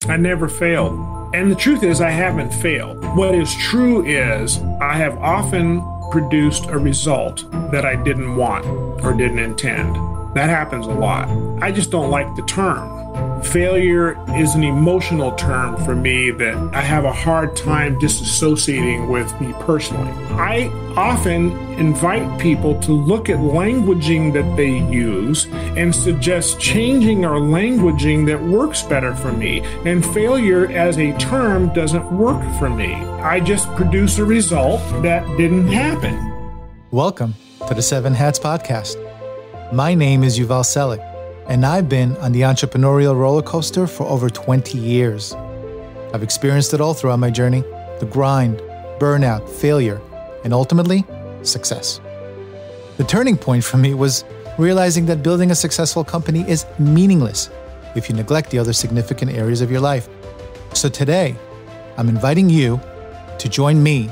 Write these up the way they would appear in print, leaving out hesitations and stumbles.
I never failed. And the truth is, I haven't failed. What is true is I have often produced a result that I didn't want or didn't intend. That happens a lot. I just don't like the term. Failure is an emotional term for me that I have a hard time disassociating with me personally. I often invite people to look at languaging that they use and suggest changing our languaging that works better for me. And failure as a term doesn't work for me. I just produce a result that didn't happen. Welcome to the Seven Hats Podcast. My name is Yuval Selik, and I've been on the entrepreneurial roller coaster for over 20 years. I've experienced it all throughout my journey: the grind, burnout, failure, and ultimately, success. The turning point for me was realizing that building a successful company is meaningless if you neglect the other significant areas of your life. So today, I'm inviting you to join me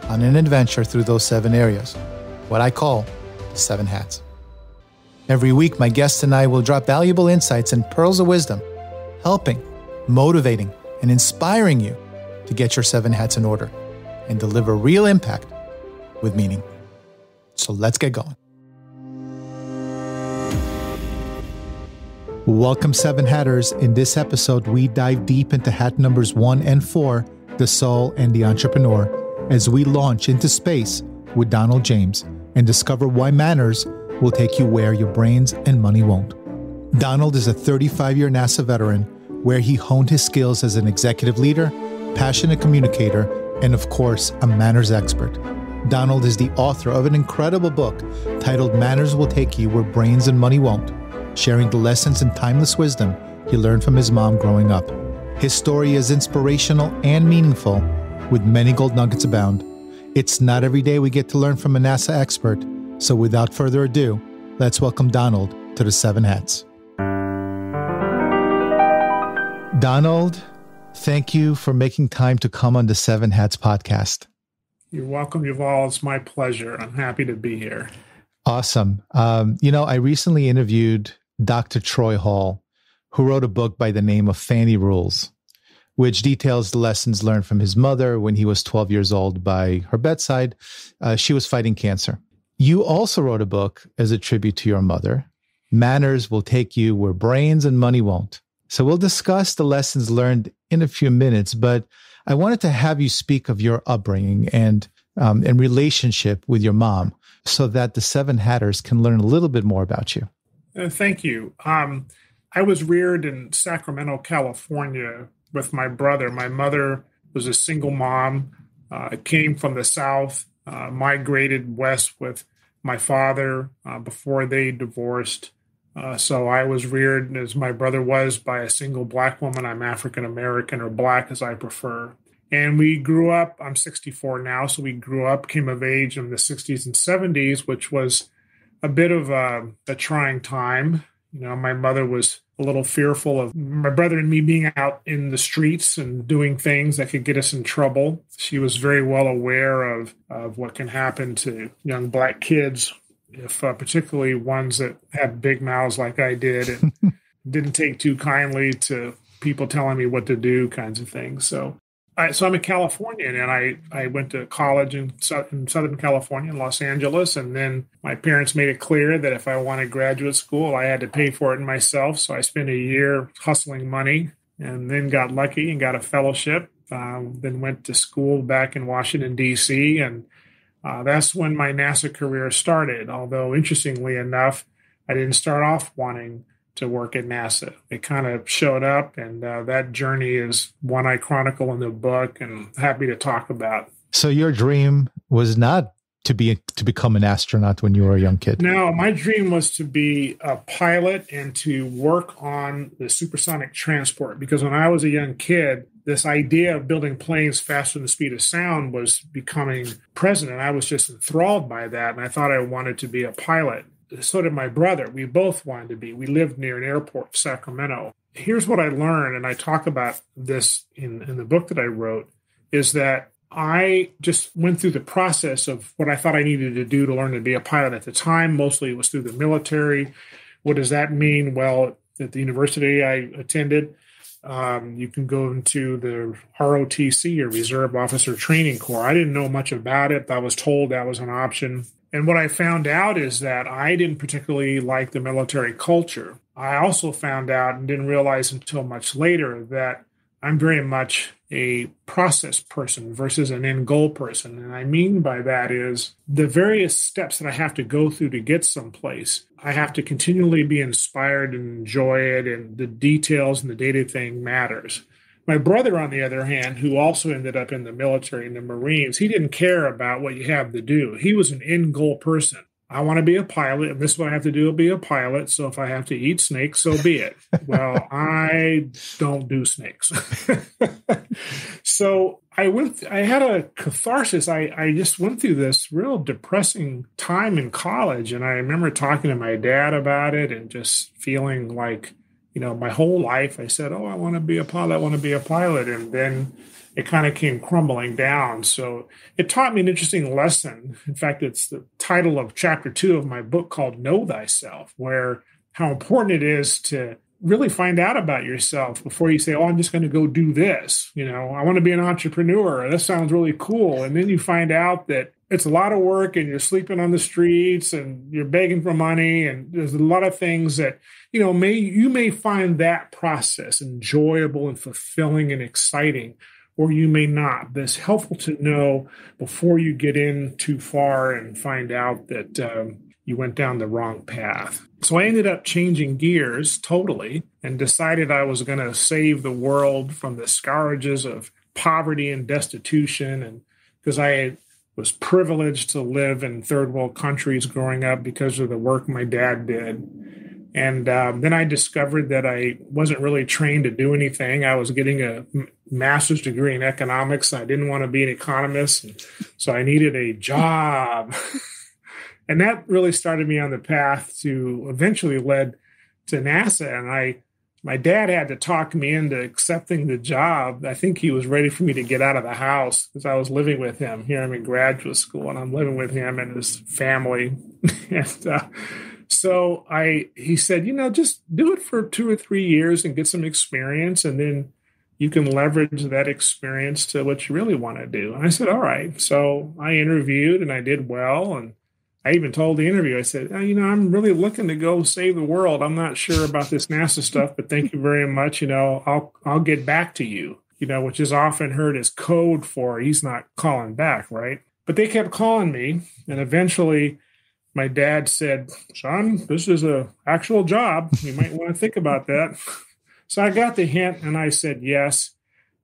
on an adventure through those 7 areas, what I call the 7 hats. Every week, my guests and I will drop valuable insights and pearls of wisdom, helping, motivating, and inspiring you to get your 7 hats in order and deliver real impact with meaning. So let's get going. Welcome, 7 Hatters. In this episode, we dive deep into hat numbers 1 and 4, the soul and the entrepreneur, as we launch into space with Donald James and discover why manners will take you where your brains and money won't. Donald is a 35-year NASA veteran where he honed his skills as an executive leader, passionate communicator, and of course, a manners expert. Donald is the author of an incredible book titled Manners Will Take You Where Brains and Money Won't, sharing the lessons and timeless wisdom he learned from his mom growing up. His story is inspirational and meaningful, with many gold nuggets abound. It's not every day we get to learn from a NASA expert. So without further ado, let's welcome Donald to the 7 Hats. Donald, thank you for making time to come on the 7 Hats podcast. You're welcome, Yuval. It's my pleasure. I'm happy to be here. Awesome. I recently interviewed Dr. Troy Hall, who wrote a book by the name of Fanny Rules, which details the lessons learned from his mother when he was 12 years old. By her bedside, she was fighting cancer. You also wrote a book as a tribute to your mother, Manners Will Take You Where Brains and Money Won't. So we'll discuss the lessons learned in a few minutes, but I wanted to have you speak of your upbringing and relationship with your mom so that the 7 Hatters can learn a little bit more about you. Thank you. I was reared in Sacramento, California with my brother. My mother was a single mom, came from the South, migrated west with my father before they divorced. So I was reared, as my brother was, by a single Black woman. I'm African American, or Black as I prefer. And we grew up, I'm 64 now, so we grew up, came of age in the 60s and 70s, which was a bit of a trying time. My mother was a little fearful of my brother and me being out in the streets and doing things that could get us in trouble. She was very well aware of what can happen to young Black kids, if particularly ones that had big mouths like I did, and didn't take too kindly to people telling me what to do, kinds of things. So I'm a Californian, and I went to college in Southern California, in Los Angeles, and then my parents made it clear that if I wanted graduate school, I had to pay for it myself. So I spent a year hustling money, and then got lucky and got a fellowship, then went to school back in Washington, D.C., and that's when my NASA career started. Although, interestingly enough, I didn't start off wanting to work at NASA. It kind of showed up, and that journey is one I chronicle in the book and happy to talk about. So your dream was not to become an astronaut when you were a young kid? No, my dream was to be a pilot and to work on the supersonic transport, because when I was a young kid, this idea of building planes faster than the speed of sound was becoming present, and I was just enthralled by that, and I thought I wanted to be a pilot. So did my brother. We both wanted to be. We lived near an airport, Sacramento. Here's what I learned, and I talk about this in the book that I wrote, is that I just went through the process of what I thought I needed to do to learn to be a pilot at the time. Mostly it was through the military. What does that mean? Well, at the university I attended, You can go into the ROTC, or Reserve Officer Training Corps. I didn't know much about it. I was told that was an option. And what I found out is that I didn't particularly like the military culture. I also found out, and didn't realize until much later, that I'm very much a process person versus an end goal person. And I mean by that is the various steps that I have to go through to get someplace. I have to continually be inspired and enjoy it, and the details and the day-to-day thing matters. My brother, on the other hand, who also ended up in the military, in the Marines, he didn't care about what you have to do. He was an end goal person. I want to be a pilot, and this is what I have to do to be a pilot. So if I have to eat snakes, so be it. Well, I don't do snakes. So I had a catharsis. I just went through this real depressing time in college. And I remember talking to my dad about it and just feeling like, my whole life I said, oh, I want to be a pilot. I want to be a pilot. And then it kind of came crumbling down. So it taught me an interesting lesson. In fact, it's the title of chapter 2 of my book called Know Thyself, where how important it is to really find out about yourself before you say, oh, I'm just going to go do this. I want to be an entrepreneur. That sounds really cool. And then you find out that it's a lot of work, and you're sleeping on the streets, and you're begging for money. And there's a lot of things that, you may find that process enjoyable and fulfilling and exciting, or you may not. But it's helpful to know before you get in too far and find out that you went down the wrong path. So I ended up changing gears totally and decided I was going to save the world from the scourges of poverty and destitution. And because I was privileged to live in third world countries growing up because of the work my dad did. And then I discovered that I wasn't really trained to do anything. I was getting a master's degree in economics. I didn't want to be an economist, so I needed a job. And that really started me on the path to eventually led to NASA. And my dad had to talk me into accepting the job. I think he was ready for me to get out of the house because I was living with him. Here I'm in graduate school, and I'm living with him and his family. And so he said, just do it for 2 or 3 years and get some experience, and then you can leverage that experience to what you really want to do. And I said, all right. So I interviewed, and I did well. And I even told the interview, I said, I'm really looking to go save the world. I'm not sure about this NASA stuff, but thank you very much. I'll get back to you, which is often heard as code for he's not calling back, right? But they kept calling me, and eventually my dad said, son, this is an actual job. You might want to think about that. So I got the hint, and I said yes.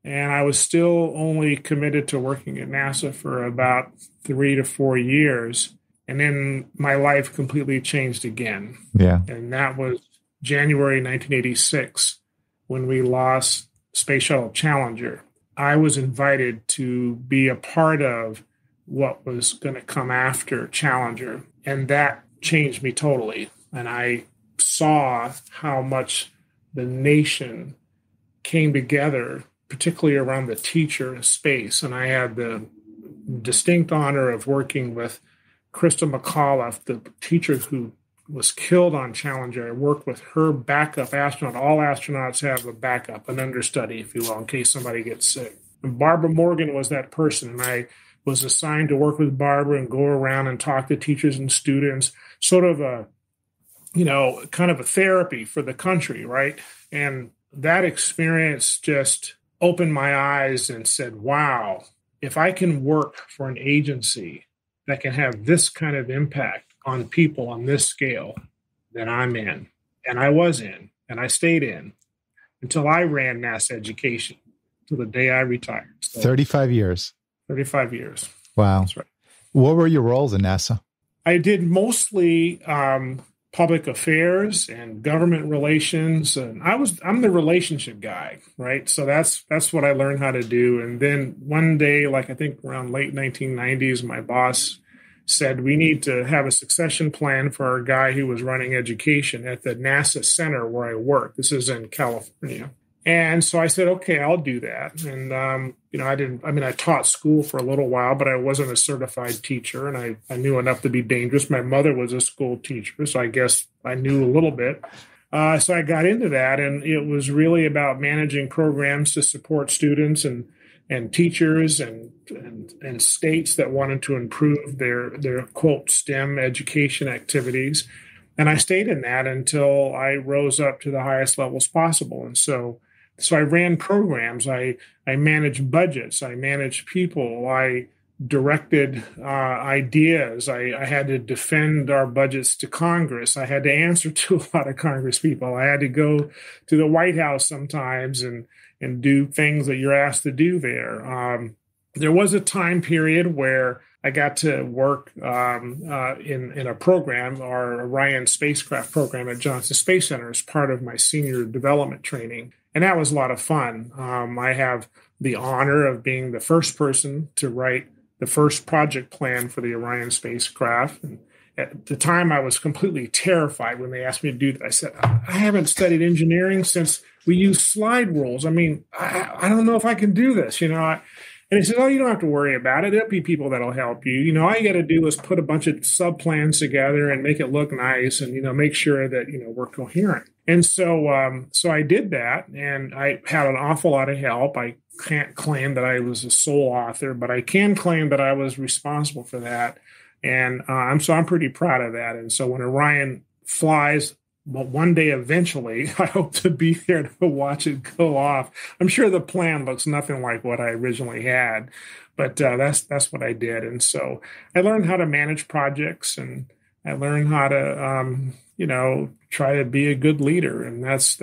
And I was still only committed to working at NASA for about 3 to 4 years. And then my life completely changed again. Yeah. And that was January 1986 when we lost Space Shuttle Challenger. I was invited to be a part of what was going to come after Challenger. And that changed me totally. And I saw how much the nation came together, particularly around the teacher space. And I had the distinct honor of working with Krista McAuliffe, the teacher who was killed on Challenger. I worked with her backup astronaut. All astronauts have a backup, an understudy, if you will, in case somebody gets sick. And Barbara Morgan was that person. And I was assigned to work with Barbara and go around and talk to teachers and students, sort of kind of a therapy for the country, right? And that experience just opened my eyes and said, wow, if I can work for an agency that can have this kind of impact on people on this scale, then I'm in. And I was in, and I stayed in until I ran NASA education till the day I retired. So 35 years. 35 years. Wow. That's right. What were your roles in NASA? I did mostly public affairs and government relations. And I'm the relationship guy, right? So that's what I learned how to do. And then one day, like I think around late 1990s, my boss said, we need to have a succession plan for our guy who was running education at the NASA center where I work. This is in California. And so I said, okay, I'll do that. And, I taught school for a little while, but I wasn't a certified teacher, and I knew enough to be dangerous. My mother was a school teacher, so I guess I knew a little bit. So I got into that, and it was really about managing programs to support students and teachers and states that wanted to improve their quote STEM education activities. And I stayed in that until I rose up to the highest levels possible. And so I ran programs. I managed budgets. I managed people. I directed ideas. I had to defend our budgets to Congress. I had to answer to a lot of Congress people. I had to go to the White House sometimes and do things that you're asked to do there. There was a time period where I got to work in a program, our Orion spacecraft program at Johnson Space Center, as part of my senior development training. And that was a lot of fun. I have the honor of being the first person to write the first project plan for the Orion spacecraft. And at the time, I was completely terrified when they asked me to do that. I said, I haven't studied engineering since we used slide rules. I mean, I don't know if I can do this, And he said, oh, you don't have to worry about it. There'll be people that'll help you. All you got to do is put a bunch of sub-plans together and make it look nice and, make sure that, we're coherent. And so I did that, and I had an awful lot of help. I can't claim that I was a sole author, but I can claim that I was responsible for that. And I'm pretty proud of that. And so when Orion flies, well, one day eventually, I hope to be there to watch it go off. I'm sure the plan looks nothing like what I originally had, but that's what I did. And so I learned how to manage projects, and I learned how to, try to be a good leader. And that's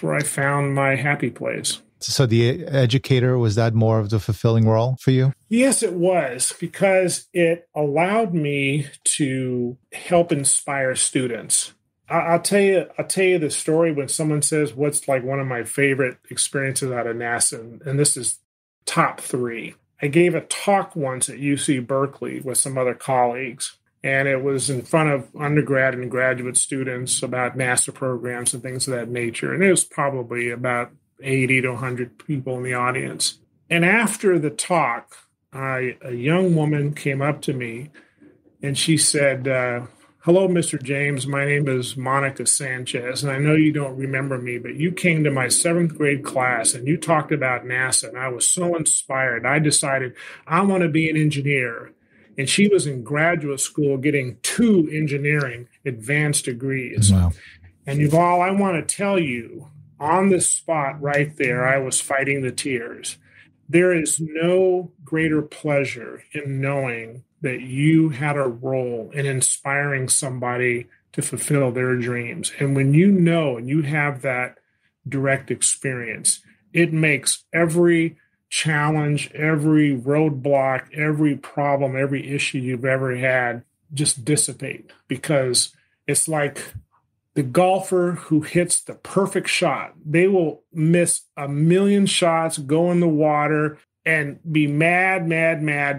where I found my happy place. So the educator, was that more of the fulfilling role for you? Yes, it was, because it allowed me to help inspire students. I'll tell you the story when someone says what's like one of my favorite experiences out of NASA, and this is top 3. I gave a talk once at UC Berkeley with some other colleagues, and it was in front of undergrad and graduate students about NASA programs and things of that nature. And it was probably about 80 to 100 people in the audience. And after the talk, a young woman came up to me, and she said, hello, Mr. James. My name is Monica Sanchez, and I know you don't remember me, but you came to my 7th grade class, and you talked about NASA, and I was so inspired. I decided I want to be an engineer. And she was in graduate school getting 2 engineering advanced degrees. Wow. And Yuval, I want to tell you, on the spot right there, I was fighting the tears. There is no greater pleasure in knowing that you had a role in inspiring somebody to fulfill their dreams. And when you know and you have that direct experience, it makes every challenge, every roadblock, every problem, every issue you've ever had just dissipate, because it's like the golfer who hits the perfect shot. They will miss a million shots, go in the water, and be mad,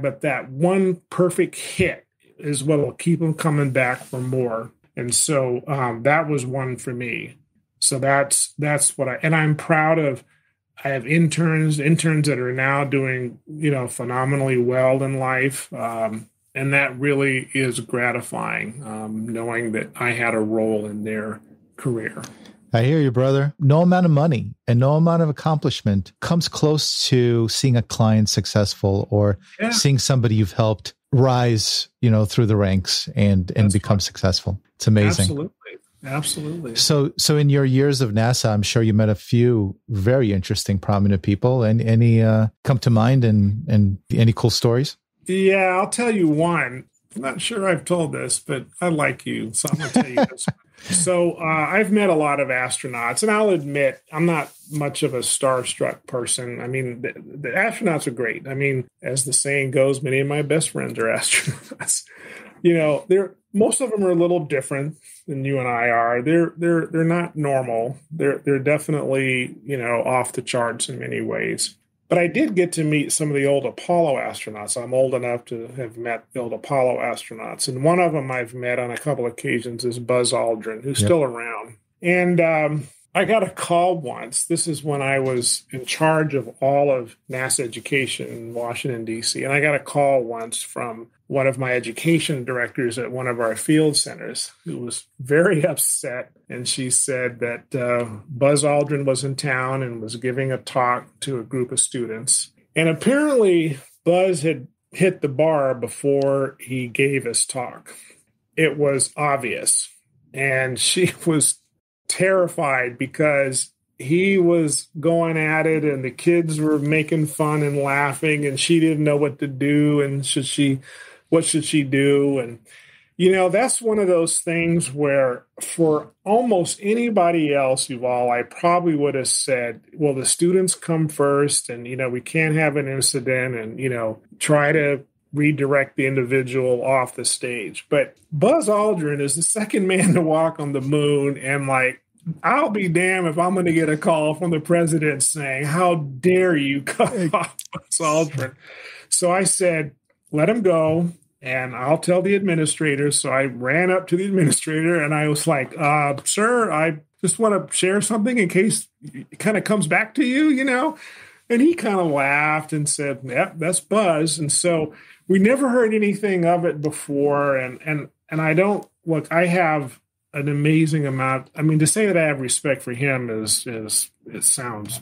but that one perfect hit is what will keep them coming back for more. And so that was one for me. So that's what and I'm proud of. I have interns that are now doing, phenomenally well in life. And that really is gratifying, knowing that I had a role in their career. I hear you, brother. No amount of money and no amount of accomplishment comes close to seeing a client successful or seeing somebody you've helped rise, through the ranks and become successful. It's amazing. Absolutely. So in your years of NASA, I'm sure you met a few very interesting, prominent people. And any come to mind and any cool stories? Yeah, I'll tell you one. I'm not sure I've told this, but I like you, so I'm going to tell you this. So I've met a lot of astronauts, and I'll admit I'm not much of a starstruck person. I mean, the astronauts are great. I mean, as the saying goes, many of my best friends are astronauts. Most of them are a little different than you and I are. They're not normal. They're definitely, off the charts in many ways. But I did get to meet some of the old Apollo astronauts. I'm old enough to have met the old Apollo astronauts. And one of them I've met on a couple of occasions is Buzz Aldrin, who's still around. And I got a call once. This is when I was in charge of all of NASA education in Washington, D.C. And I got a call once from one of my education directors at one of our field centers, who was very upset. And she said that Buzz Aldrin was in town and was giving a talk to a group of students. And apparently Buzz had hit the bar before he gave his talk. It was obvious. And she was terrified because he was going at it and the kids were making fun and laughing, and she didn't know what to do. And what should she do? And, that's one of those things where for almost anybody else, Yuval, I probably would have said, well, the students come first and, we can't have an incident and, try to redirect the individual off the stage. But Buzz Aldrin is the second man to walk on the moon, and I'll be damned if I'm going to get a call from the president saying, how dare you cut off Buzz Aldrin? So I said, let him go, and I'll tell the administrator. So I ran up to the administrator, and I was like, sir, I just want to share something in case it kind of comes back to you, And he kind of laughed and said, yep, that's Buzz. And so we never heard anything of it before. And I don't, look, I have an amazing amount. I mean, to say that I have respect for him is it sounds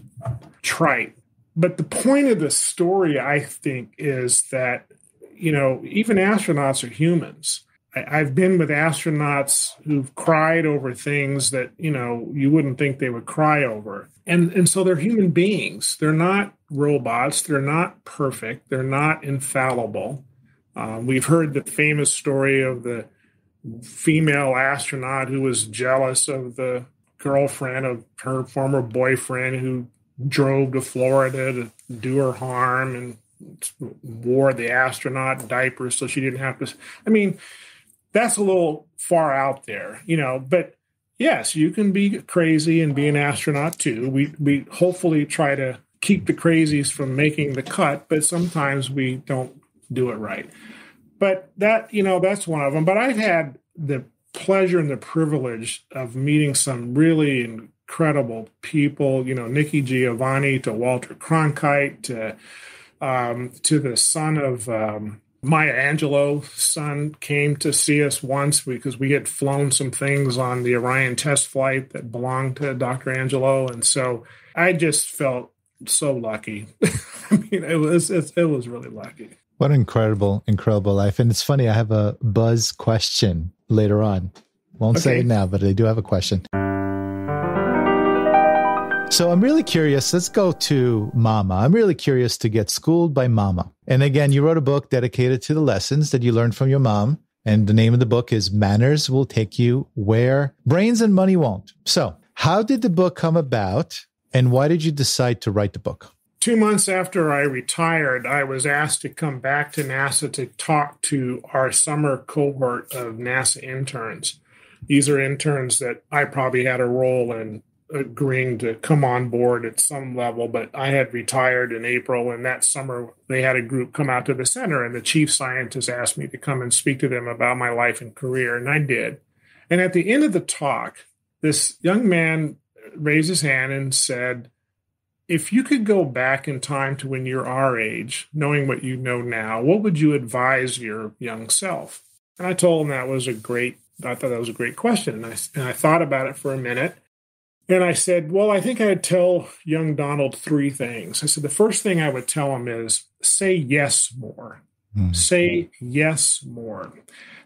trite. But the point of the story, I think, is that, even astronauts are humans. I've been with astronauts who've cried over things that, you wouldn't think they would cry over. And so they're human beings. They're not robots. They're not perfect. They're not infallible. We've heard the famous story of the female astronaut who was jealous of the girlfriend of her former boyfriend who drove to Florida to do her harm and wore the astronaut diapers so she didn't have to. I mean, that's a little far out there, but yes, you can be crazy and be an astronaut too. We hopefully try to keep the crazies from making the cut, but sometimes we don't do it right. But that's one of them. But I've had the pleasure and the privilege of meeting some really incredible people, Nikki Giovanni to Walter Cronkite to the son of Maya Angelou's son came to see us once because we had flown some things on the Orion test flight that belonged to Dr. Angelou. And so I just felt so lucky. I mean, it was really lucky. What an incredible life. And it's funny, I have a Buzz question later on. Won't say it now, but I do have a question. So I'm really curious. Let's go to Momma. I'm really curious to get schooled by Momma. And again, you wrote a book dedicated to the lessons that you learned from your mom. And the name of the book is Manners Will Take You Where Brains and Money Won't. So how did the book come about? And why did you decide to write the book? 2 months after I retired, I was asked to come back to NASA to talk to our summer cohort of NASA interns. These are interns that I probably had a role in agreeing to come on board at some level, but I had retired in April, and that summer they had a group come out to the center, and the chief scientist asked me to come and speak to them about my life and career, and I did. And at the end of the talk, this young man raised his hand and said, if you could go back in time to when you're our age, knowing what you know now, what would you advise your young self? And I told him I thought that was a great question. And I thought about it for a minute. And I said, well, I think I'd tell young Donald 3 things. I said, the first thing I would tell him is say yes more. Mm-hmm. Say yes more.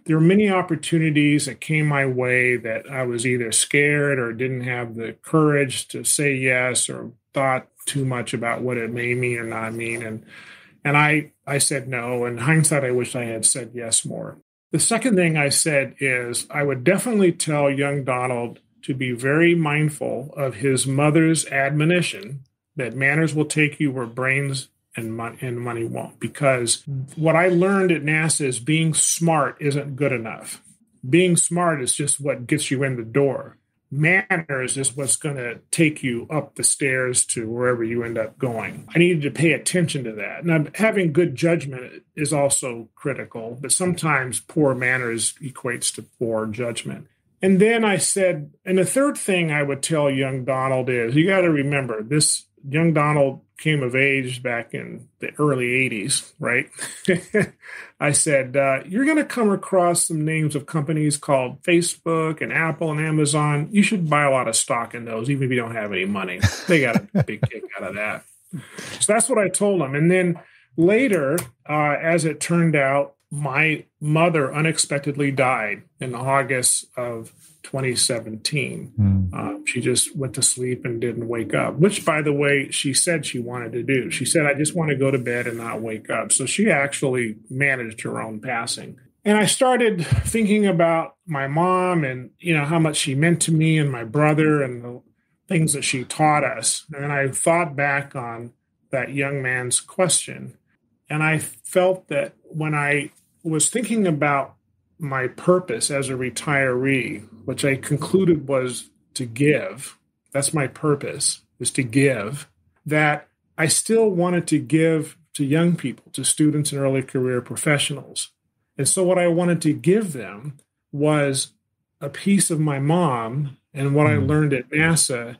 There were many opportunities that came my way that I was either scared or didn't have the courage to say yes or thought too much about what it may mean or not mean. And I said no. In hindsight, I wish I had said yes more. The second thing I said is I would definitely tell young Donald to be very mindful of his mother's admonition that manners will take you where brains and money won't. Because what I learned at NASA is being smart isn't good enough. Being smart is just what gets you in the door. Manners is what's going to take you up the stairs to wherever you end up going. I needed to pay attention to that. Now, having good judgment is also critical, but sometimes poor manners equates to poor judgment. And then I said, and the third thing I would tell young Donald is, you got to remember, this young Donald came of age back in the early 80s, right? I said, you're going to come across some names of companies called Facebook and Apple and Amazon. You should buy a lot of stock in those, even if you don't have any money. They got a big kick out of that. So that's what I told him. And then later, as it turned out, my mother unexpectedly died in August of 2017. She just went to sleep and didn't wake up, which, by the way, she said she wanted to do. She said, I just want to go to bed and not wake up. So she actually managed her own passing. And I started thinking about my mom and, how much she meant to me and my brother and the things that she taught us. And I thought back on that young man's question. And I felt that when I was thinking about my purpose as a retiree, which I concluded was to give, that's my purpose, is to give, that I still wanted to give to young people, to students and early career professionals. And so what I wanted to give them was a piece of my mom and what I learned at NASA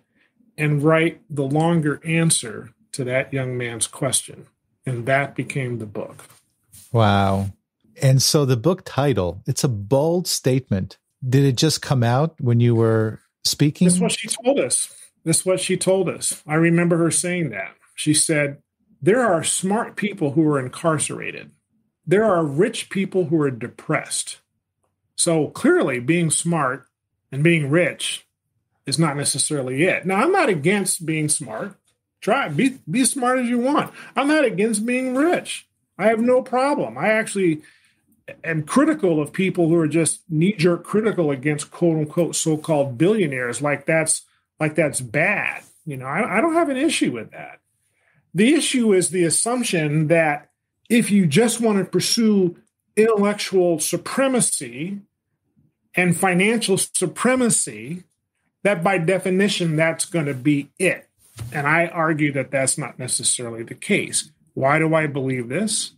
and write the longer answer to that young man's question. And that became the book. Wow. And so the book title, it's a bold statement. Did it just come out when you were speaking? That's what she told us. I remember her saying that. She said, there are smart people who are incarcerated. There are rich people who are depressed. So clearly being smart and being rich is not necessarily it. Now, I'm not against being smart. Try, be smart as you want. I'm not against being rich. I have no problem. I actually am critical of people who are just knee-jerk critical against quote-unquote so-called billionaires like that's bad. I don't have an issue with that. The issue is the assumption that if you just want to pursue intellectual supremacy and financial supremacy, that by definition, that's going to be it. And I argue that that's not necessarily the case. Why do I believe this?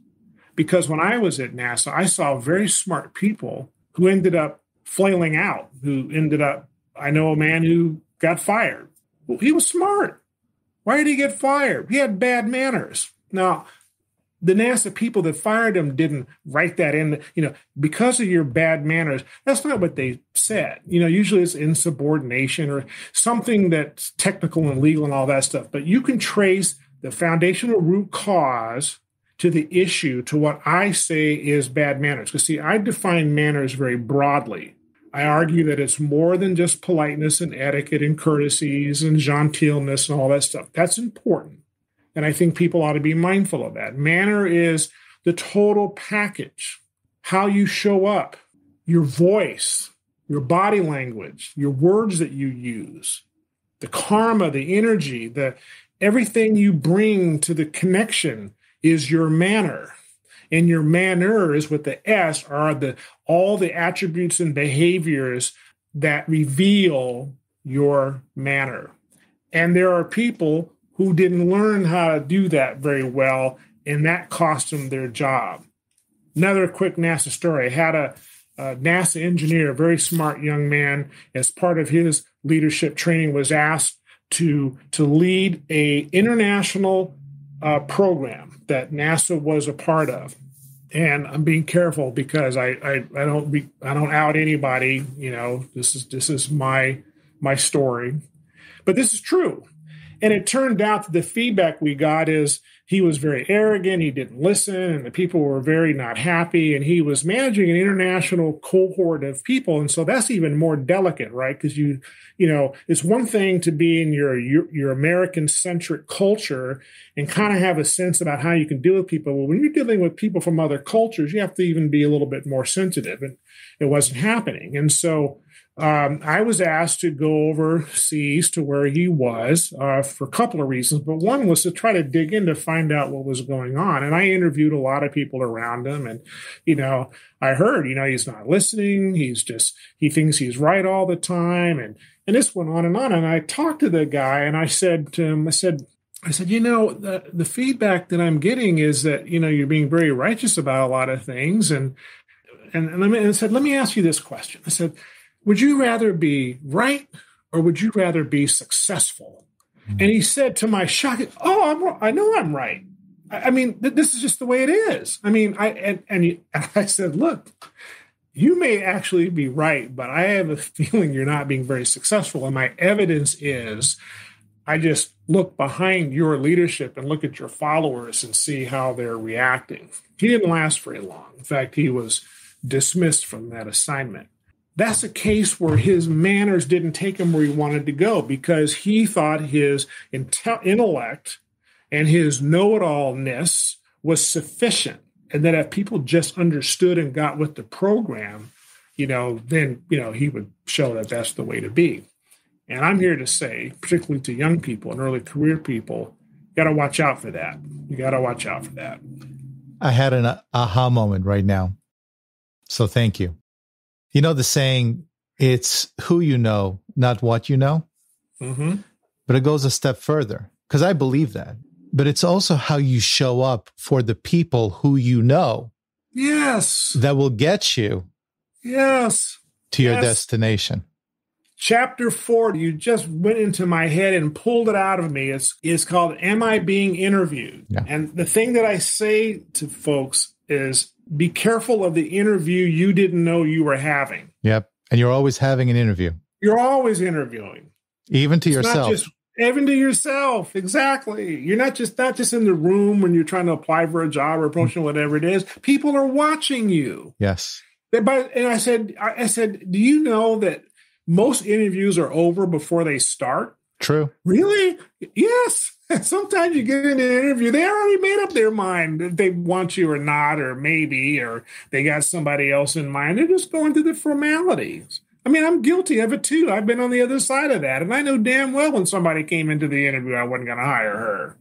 Because when I was at NASA, I saw very smart people who ended up flailing out, I know a man who got fired. Well, he was smart. Why did he get fired? He had bad manners. Now, the NASA people that fired him didn't write that in, because of your bad manners. That's not what they said. Usually it's insubordination or something that's technical and legal and all that stuff. But you can trace the foundational root cause to the issue, to what I say is bad manners. Because, see, I define manners very broadly. I argue that it's more than just politeness and etiquette and courtesies and genteelness and all that stuff. That's important. And I think people ought to be mindful of that. Manner is the total package, how you show up, your voice, your body language, your words that you use, the karma, the energy, everything you bring to the connection is your manner. And your manners with the S are all the attributes and behaviors that reveal your manner. And there are people who didn't learn how to do that very well, and that cost them their job. Another quick NASA story. I had a NASA engineer, a very smart young man, as part of his leadership training, was asked to lead a international program that NASA was a part of. And I'm being careful because I don't out anybody. This is my story, but this is true. And it turned out that the feedback we got is he was very arrogant, he didn't listen, and the people were very not happy, and he was managing an international cohort of people. And so that's even more delicate, right? Because it's one thing to be in your American-centric culture and kind of have a sense about how you can deal with people. Well, when you're dealing with people from other cultures, you have to even be a little bit more sensitive, and it wasn't happening. And so I was asked to go overseas to where he was for a couple of reasons, but one was to try to dig in to find out what was going on. And I interviewed a lot of people around him, and I heard he's not listening. He thinks he's right all the time, and this went on. And I talked to the guy, and I said to him, I said, the feedback that I'm getting is that you're being very righteous about a lot of things, and I said, let me ask you this question. I said, would you rather be right or would you rather be successful? And he said to my shock, I know I'm right. I mean, this is just the way it is. I mean, I said, look, you may actually be right, but I have a feeling you're not being very successful. And my evidence is I just look behind your leadership and look at your followers and see how they're reacting. He didn't last very long. In fact, he was dismissed from that assignment. That's a case where his manners didn't take him where he wanted to go because he thought his intellect and his know-it-allness was sufficient. And that if people just understood and got with the program, then he would show that that's the way to be. And I'm here to say, particularly to young people and early career people, you got to watch out for that. You got to watch out for that. I had an aha moment right now. So thank you. You know the saying, it's who you know, not what you know. Mm-hmm. But it goes a step further because I believe that. But it's also how you show up for the people who you know. Yes. That will get you. Yes. To your destination. Chapter 4, you just went into my head and pulled it out of me. It's called, Am I Being Interviewed? Yeah. And the thing that I say to folks is, be careful of the interview you didn't know you were having. Yep. And you're always having an interview. You're always interviewing. Even to yourself. Even to yourself. Exactly. You're not just in the room when you're trying to apply for a job or promotion, whatever it is. People are watching you. Yes. And I said, do you know that most interviews are over before they start? True. Really? Yes. Sometimes you get in an interview, they already made up their mind if they want you or not, or maybe, or they got somebody else in mind. They're just going through the formalities. I mean, I'm guilty of it too. I've been on the other side of that. And I know damn well when somebody came into the interview, I wasn't going to hire her.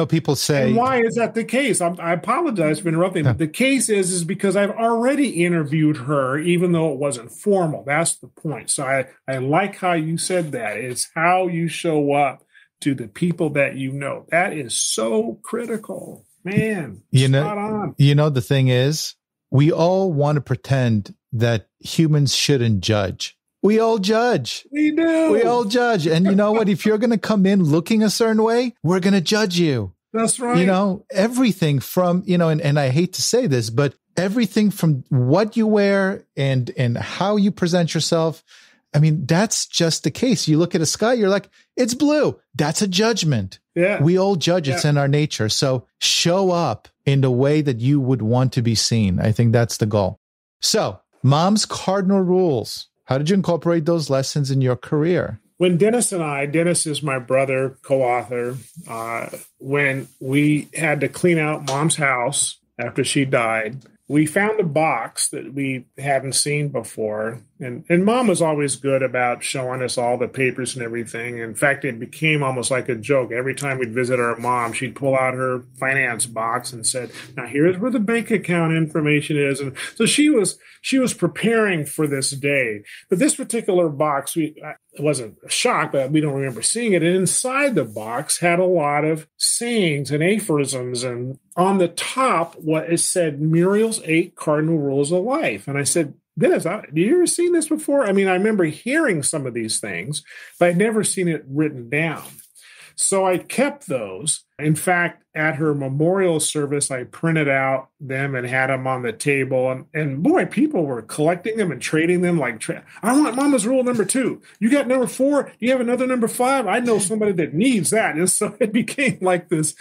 People say... And why is that the case? I apologize for interrupting, but the case is because I've already interviewed her, even though it wasn't formal. That's the point. So I like how you said that. It's how you show up to the people that you know. That is so critical. Man, spot on. The thing is, we all want to pretend that humans shouldn't judge. We all judge. We do. We all judge. And you know what? If you're going to come in looking a certain way, we're going to judge you. That's right. Everything from, and I hate to say this, but everything from what you wear and how you present yourself. I mean, that's just the case. You look at a sky, you're like, it's blue. That's a judgment. Yeah. We all judge. It's in our nature. So show up in the way that you would want to be seen. I think that's the goal. So, Mom's cardinal rules. How did you incorporate those lessons in your career? When Dennis is my brother, co-author, when we had to clean out Mom's house after she died, we found a box that we hadn't seen before. And Mom was always good about showing us all the papers and everything. In fact, it became almost like a joke. Every time we'd visit our mom, she'd pull out her finance box and said, now here's where the bank account information is. And so she was preparing for this day. But this particular box, it wasn't a shock, but we don't remember seeing it. And inside the box had a lot of sayings and aphorisms. And on the top, it said Muriel's 8 cardinal rules of life. And I said, Dennis, have you ever seen this before? I mean, I remember hearing some of these things, but I'd never seen it written down. So I kept those. In fact, at her memorial service, I printed out them and had them on the table. And boy, people were collecting them and trading them like, I want Mama's rule number 2. You got number 4? You have another number 5? I know somebody that needs that. And so it became like this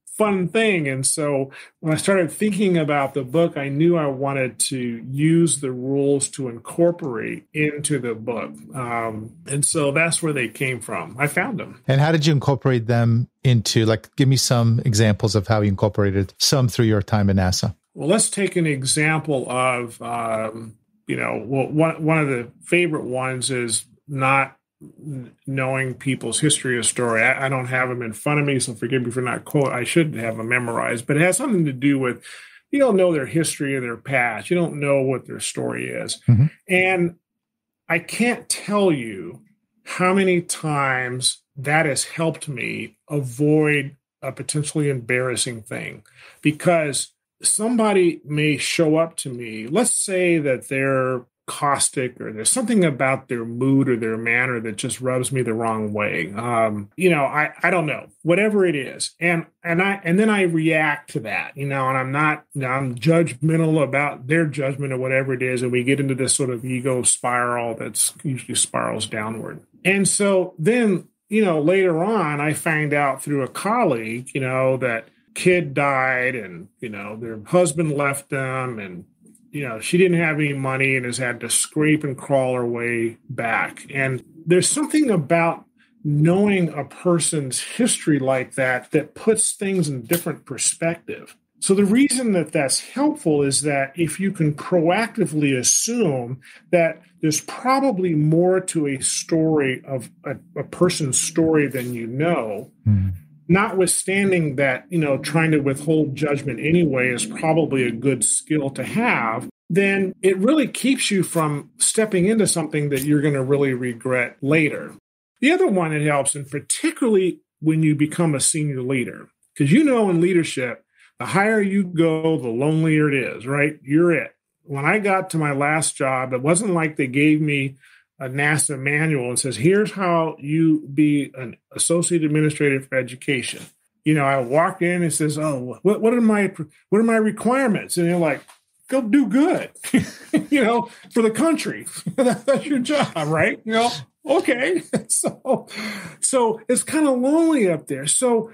fun thing. And so when I started thinking about the book, I knew I wanted to use the rules to incorporate into the book. And so that's where they came from. I found them. And how did you incorporate them into, give me some examples of how you incorporated some through your time at NASA? Well, let's take an example of, one of the favorite ones is not knowing people's history or story. I don't have them in front of me, so forgive me for not quote. I should have them memorized, but it has something to do with you don't know their history or their past. You don't know what their story is. Mm-hmm. And I can't tell you how many times that has helped me avoid a potentially embarrassing thing, because somebody may show up to me. Let's say that they're caustic, or there's something about their mood or their manner that just rubs me the wrong way. I don't know, whatever it is. And then I react to that, and I'm judgmental about their judgment or whatever it is. And we get into this sort of ego spiral that's usually spirals downward. And so then, later on, I find out through a colleague, that kid died and, their husband left them, and she didn't have any money and has had to scrape and crawl her way back. And there's something about knowing a person's history like that puts things in different perspective. So the reason that that's helpful is that if you can proactively assume that there's probably more to a story of a person's story than notwithstanding that, trying to withhold judgment anyway is probably a good skill to have, then it really keeps you from stepping into something that you're going to really regret later. The other one that helps, and particularly when you become a senior leader, because in leadership, the higher you go, the lonelier it is, right? You're it. When I got to my last job, it wasn't like they gave me a NASA manual and says, here's how you be an associate administrator for education. I walked in and says, oh, what are my requirements? And they're like, go do good, for the country. That's your job, right? Okay. So it's kind of lonely up there. So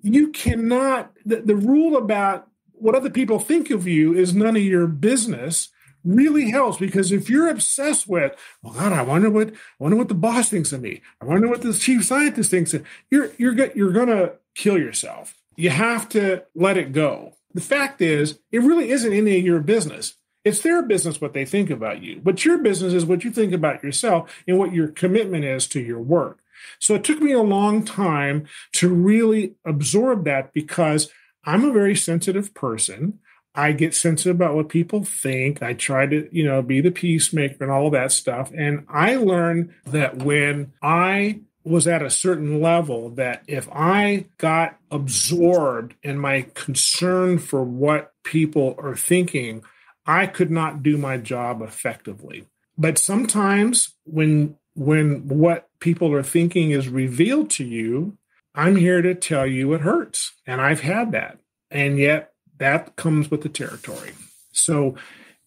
you cannot, the rule about what other people think of you is none of your business really helps, because if you're obsessed with, well, God, I wonder what the boss thinks of me. I wonder what the chief scientist thinks of you're going to kill yourself. You have to let it go. The fact is, it really isn't any of your business. It's their business what they think about you. But your business is what you think about yourself and what your commitment is to your work. So it took me a long time to really absorb that, because I'm a very sensitive person. I get sensitive about what people think. I try to, be the peacemaker and all of that stuff. And I learned that when I was at a certain level, that if I got absorbed in my concern for what people are thinking, I could not do my job effectively. But sometimes when what people are thinking is revealed to you, I'm here to tell you it hurts. And I've had that. And yet that comes with the territory. So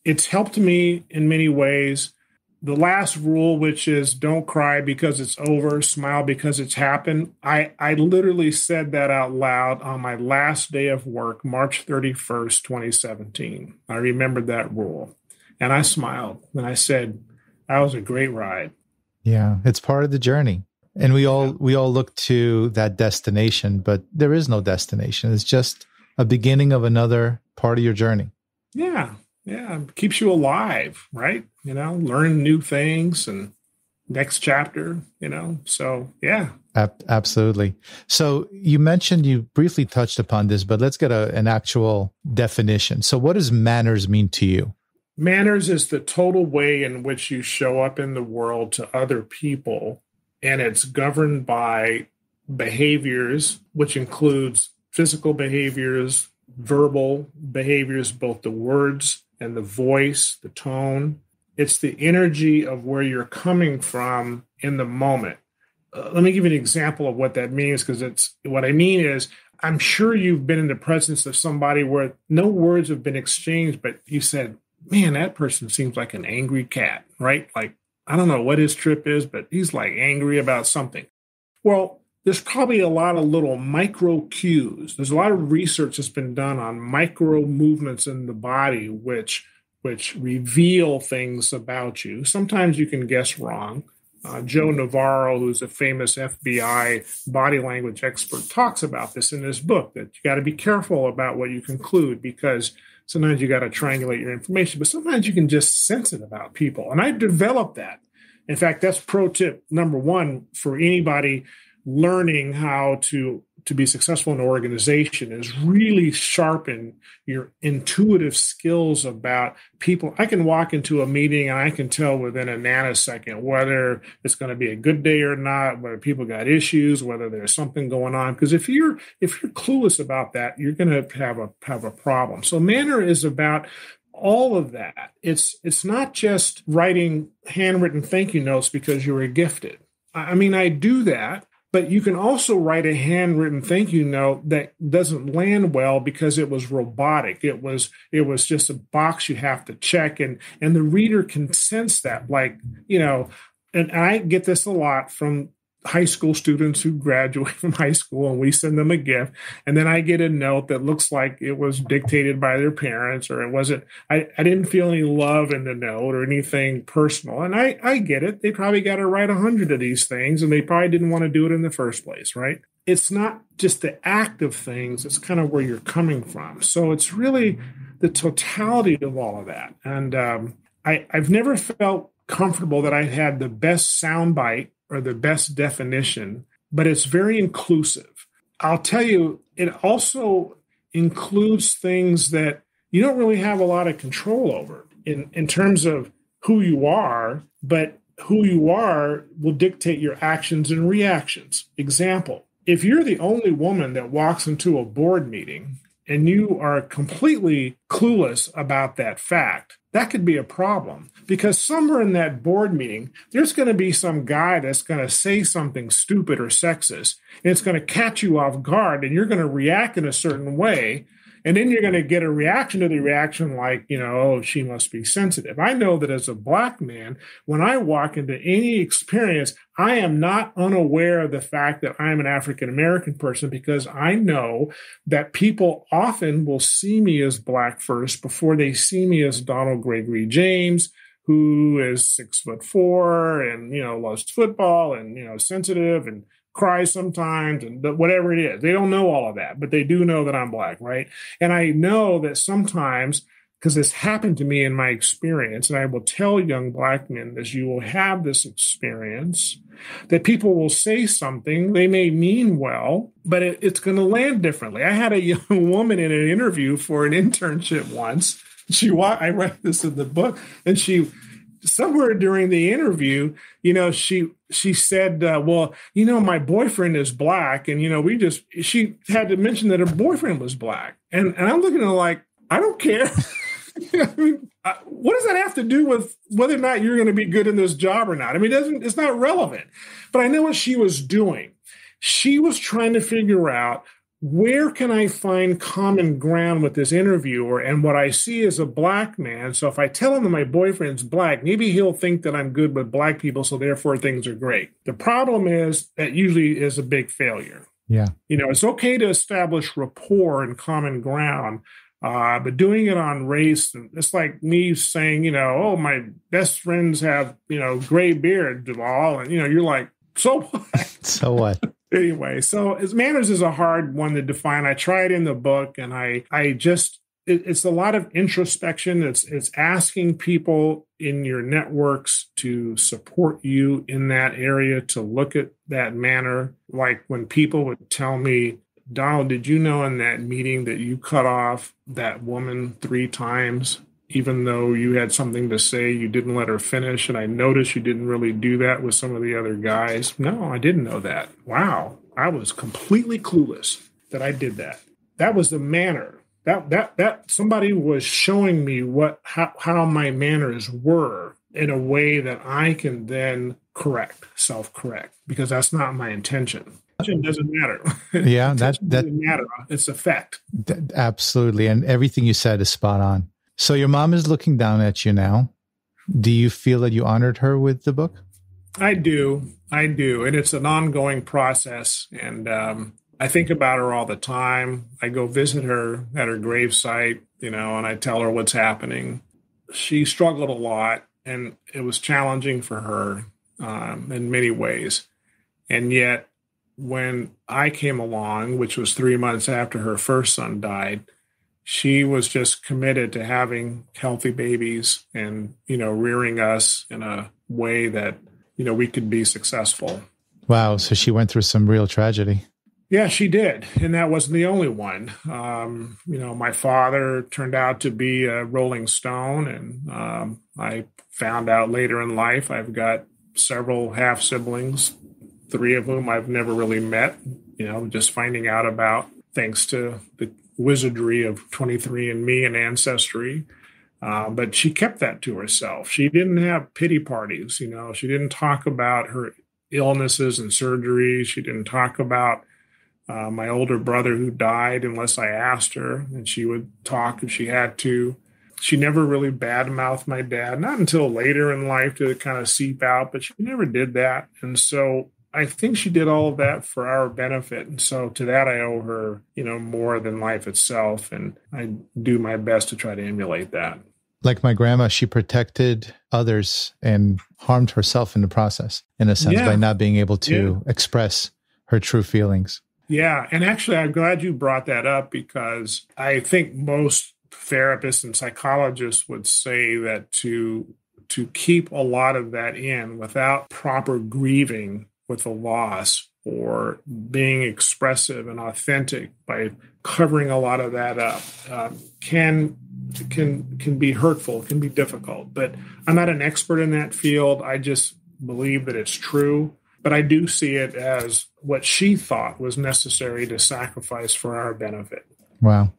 it's helped me in many ways. The last rule, which is don't cry because it's over, smile because it's happened. I literally said that out loud on my last day of work, March 31st, 2017. I remembered that rule. And I smiled and I said, that was a great ride. Yeah, it's part of the journey. And we all look to that destination, but there is no destination. It's just a beginning of another part of your journey. Yeah. Keeps you alive, right? Learn new things and next chapter, so yeah. Absolutely. So you mentioned, you briefly touched upon this, but let's get an actual definition. So what does manners mean to you? Manners is the total way in which you show up in the world to other people, and it's governed by behaviors, which includes physical behaviors, verbal behaviors, both the words and the voice, the tone. It's the energy of where you're coming from in the moment. Let me give you an example of what that means, because what I mean is, I'm sure you've been in the presence of somebody where no words have been exchanged, but you said, man, that person seems like an angry cat, right? Like, I don't know what his trip is, but he's like angry about something. Well, there's probably a lot of little micro cues. There's a lot of research that's been done on micro movements in the body, which reveal things about you. Sometimes you can guess wrong. Joe Navarro, who's a famous FBI body language expert, talks about this in his book, that you got to be careful about what you conclude, because sometimes you got to triangulate your information, but sometimes you can just sense it about people. And I developed that. In fact, that's pro tip number one for anybody learning how to be successful in an organization, is really sharpen your intuitive skills about people. I can walk into a meeting and I can tell within a nanosecond whether it's going to be a good day or not, whether people got issues, whether there's something going on. Because if you're clueless about that, you're going to have a problem. So manner is about all of that. It's not just writing handwritten thank you notes because you were gifted. I mean, I do that, but you can also write a handwritten thank you note that doesn't land well because it was robotic. It was just a box you have to check, and the reader can sense that, like, and I get this a lot from high school students who graduate from high school, and we send them a gift, and then I get a note that looks like it was dictated by their parents, or it wasn't. I didn't feel any love in the note or anything personal, and I get it. They probably got to write 100 of these things, and they probably didn't want to do it in the first place, right? It's not just the act of things; it's kind of where you're coming from. So it's really the totality of all of that, and I've never felt comfortable that I had the best soundbite or the best definition, but it's very inclusive. I'll tell you, it also includes things that you don't really have a lot of control over in terms of who you are, but who you are will dictate your actions and reactions. Example, if you're the only woman that walks into a board meeting and you are completely clueless about that fact, that could be a problem, because somewhere in that board meeting, there's going to be some guy that's going to say something stupid or sexist, and it's going to catch you off guard, and you're going to react in a certain way. And then you're going to get a reaction to the reaction like, oh, she must be sensitive. I know that as a Black man, when I walk into any experience, I am not unaware of the fact that I'm an African-American person, because I know that people often will see me as Black first before they see me as Donald Gregory James, who is 6'4" and, loves football and, sensitive and cries sometimes and whatever it is. They don't know all of that, but they do know that I'm Black, right? And I know that sometimes, because this happened to me in my experience, and I will tell young Black men this, you will have this experience that people will say something, they may mean well, but it's going to land differently. I had a young woman in an interview for an internship once. I write this in the book, and somewhere during the interview, she said, well, my boyfriend is Black. And, she had to mention that her boyfriend was Black. And I'm looking at her like, I don't care. What does that have to do with whether or not you're going to be good in this job or not? I mean, it's not relevant. But I know what she was doing. She was trying to figure out, where can I find common ground with this interviewer? And what I see is a Black man. So if I tell him that my boyfriend's Black, maybe he'll think that I'm good with Black people, so therefore things are great. The problem is that usually is a big failure. Yeah. It's okay to establish rapport and common ground, but doing it on race, it's like me saying, oh, my best friends have, gray beard, Jamal. And, you're like, so what? So what? Anyway, so manners is a hard one to define. I try it in the book, and it's a lot of introspection. It's asking people in your networks to support you in that area, to look at that manner. Like when people would tell me, Donald, did you know in that meeting that you cut off that woman 3 times? Even though you had something to say, you didn't let her finish. And I noticed you didn't really do that with some of the other guys. No, I didn't know that. Wow. I was completely clueless that I did that. That was the manner. That somebody was showing me how my manners were in a way that I can then self-correct, because that's not my intention. It doesn't matter. Yeah, that doesn't matter. It's a fact. Absolutely. And everything you said is spot on. So your mom is looking down at you now. Do you feel that you honored her with the book? I do. And it's an ongoing process. And I think about her all the time. I go visit her at her gravesite, and I tell her what's happening. She struggled a lot, and it was challenging for her in many ways. And yet, when I came along, which was 3 months after her first son died, she was just committed to having healthy babies and, rearing us in a way that, we could be successful. Wow. So she went through some real tragedy. Yeah, she did. And that wasn't the only one. My father turned out to be a Rolling Stone. And I found out later in life, I've got several half siblings, 3 of whom I've never really met, just finding out about, thanks to the wizardry of 23andMe and Ancestry. But she kept that to herself. She didn't have pity parties. She didn't talk about her illnesses and surgeries. She didn't talk about my older brother who died unless I asked her, and she would talk if she had to. She never really badmouthed my dad, not until later in life did it kind of seep out, but she never did that. And so I think she did all of that for our benefit. And so to that, I owe her, more than life itself. And I do my best to try to emulate that. Like my grandma, she protected others and harmed herself in the process, in a sense, by not being able to express her true feelings. Yeah. And actually, I'm glad you brought that up, because I think most therapists and psychologists would say that to keep a lot of that in without proper grieving with the loss or being expressive and authentic by covering a lot of that up can be hurtful, can be difficult. But I'm not an expert in that field. I just believe that it's true. But I do see it as what she thought was necessary to sacrifice for our benefit. Wow.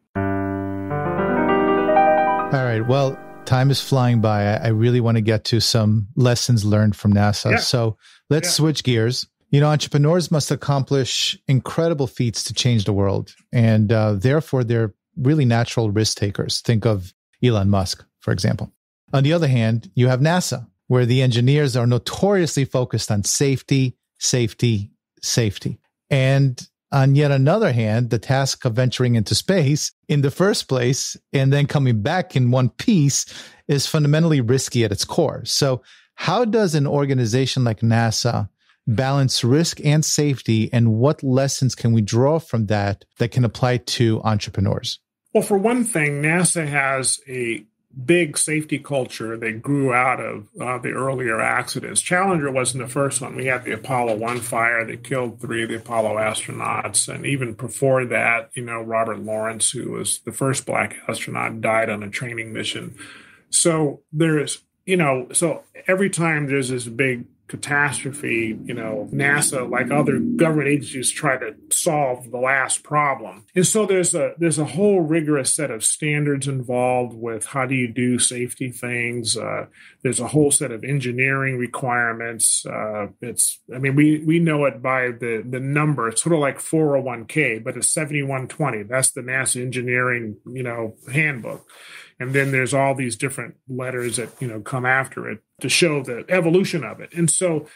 All right. Well, time is flying by. I really want to get to some lessons learned from NASA. Yeah. So let's switch gears. Entrepreneurs must accomplish incredible feats to change the world. And therefore, they're really natural risk takers. Think of Elon Musk, for example. On the other hand, you have NASA, where the engineers are notoriously focused on safety, safety, safety. And on yet another hand, the task of venturing into space in the first place and then coming back in one piece is fundamentally risky at its core. So how does an organization like NASA balance risk and safety, and what lessons can we draw from that can apply to entrepreneurs? Well, for one thing, NASA has a big safety culture that grew out of the earlier accidents. Challenger wasn't the first one. We had the Apollo 1 fire that killed 3 of the Apollo astronauts. And even before that, Robert Lawrence, who was the first Black astronaut, died on a training mission. So there's, so every time there's this big catastrophe, NASA, like other government agencies, try to solve the last problem. And so there's a whole rigorous set of standards involved with how do you do safety things. There's a whole set of engineering requirements. We know it by the number. It's sort of like 401k, but it's 7120. That's the NASA engineering, handbook. And then there's all these different letters that, come after it to show the evolution of it. And so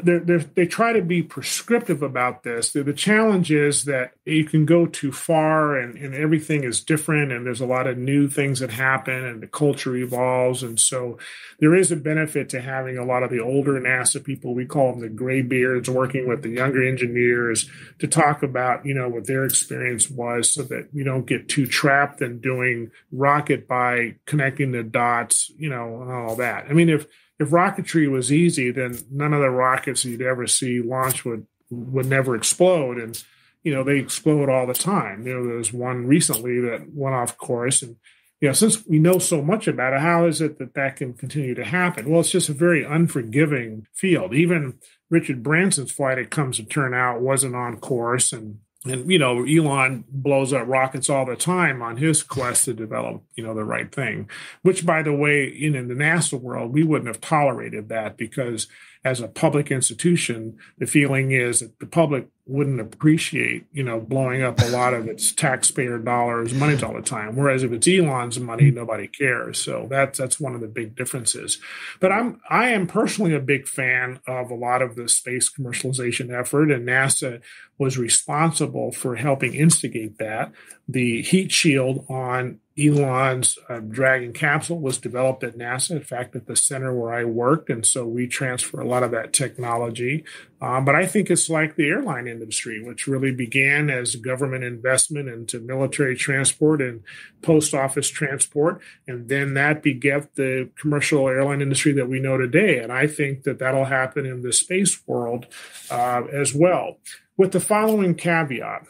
they try to be prescriptive about this. The challenge is that you can go too far and everything is different, and there's a lot of new things that happen and the culture evolves. And so there is a benefit to having a lot of the older NASA people, we call them the graybeards, working with the younger engineers to talk about, what their experience was, so that we don't get too trapped in doing rocket by connecting the dots, and all that. I mean, if rocketry was easy, then none of the rockets you'd ever see launch would never explode. And, they explode all the time. There's one recently that went off course. And, since we know so much about it, how is it that can continue to happen? Well, it's just a very unforgiving field. Even Richard Branson's flight, it comes to turn out, wasn't on course. And Elon blows up rockets all the time on his quest to develop, the right thing, which, by the way, in the NASA world, we wouldn't have tolerated that, because as a public institution, the feeling is that the public wouldn't appreciate, blowing up a lot of its taxpayer dollars, money all the time. Whereas if it's Elon's money, nobody cares. So that's one of the big differences. But I am personally a big fan of a lot of the space commercialization effort, and NASA was responsible for helping instigate that. The heat shield on Elon's Dragon capsule was developed at NASA, in fact, at the center where I worked. And so we transfer a lot of that technology. But I think it's like the airline industry, which really began as government investment into military transport and post office transport. And then that beget the commercial airline industry that we know today. And I think that that'll happen in the space world as well. With the following caveat.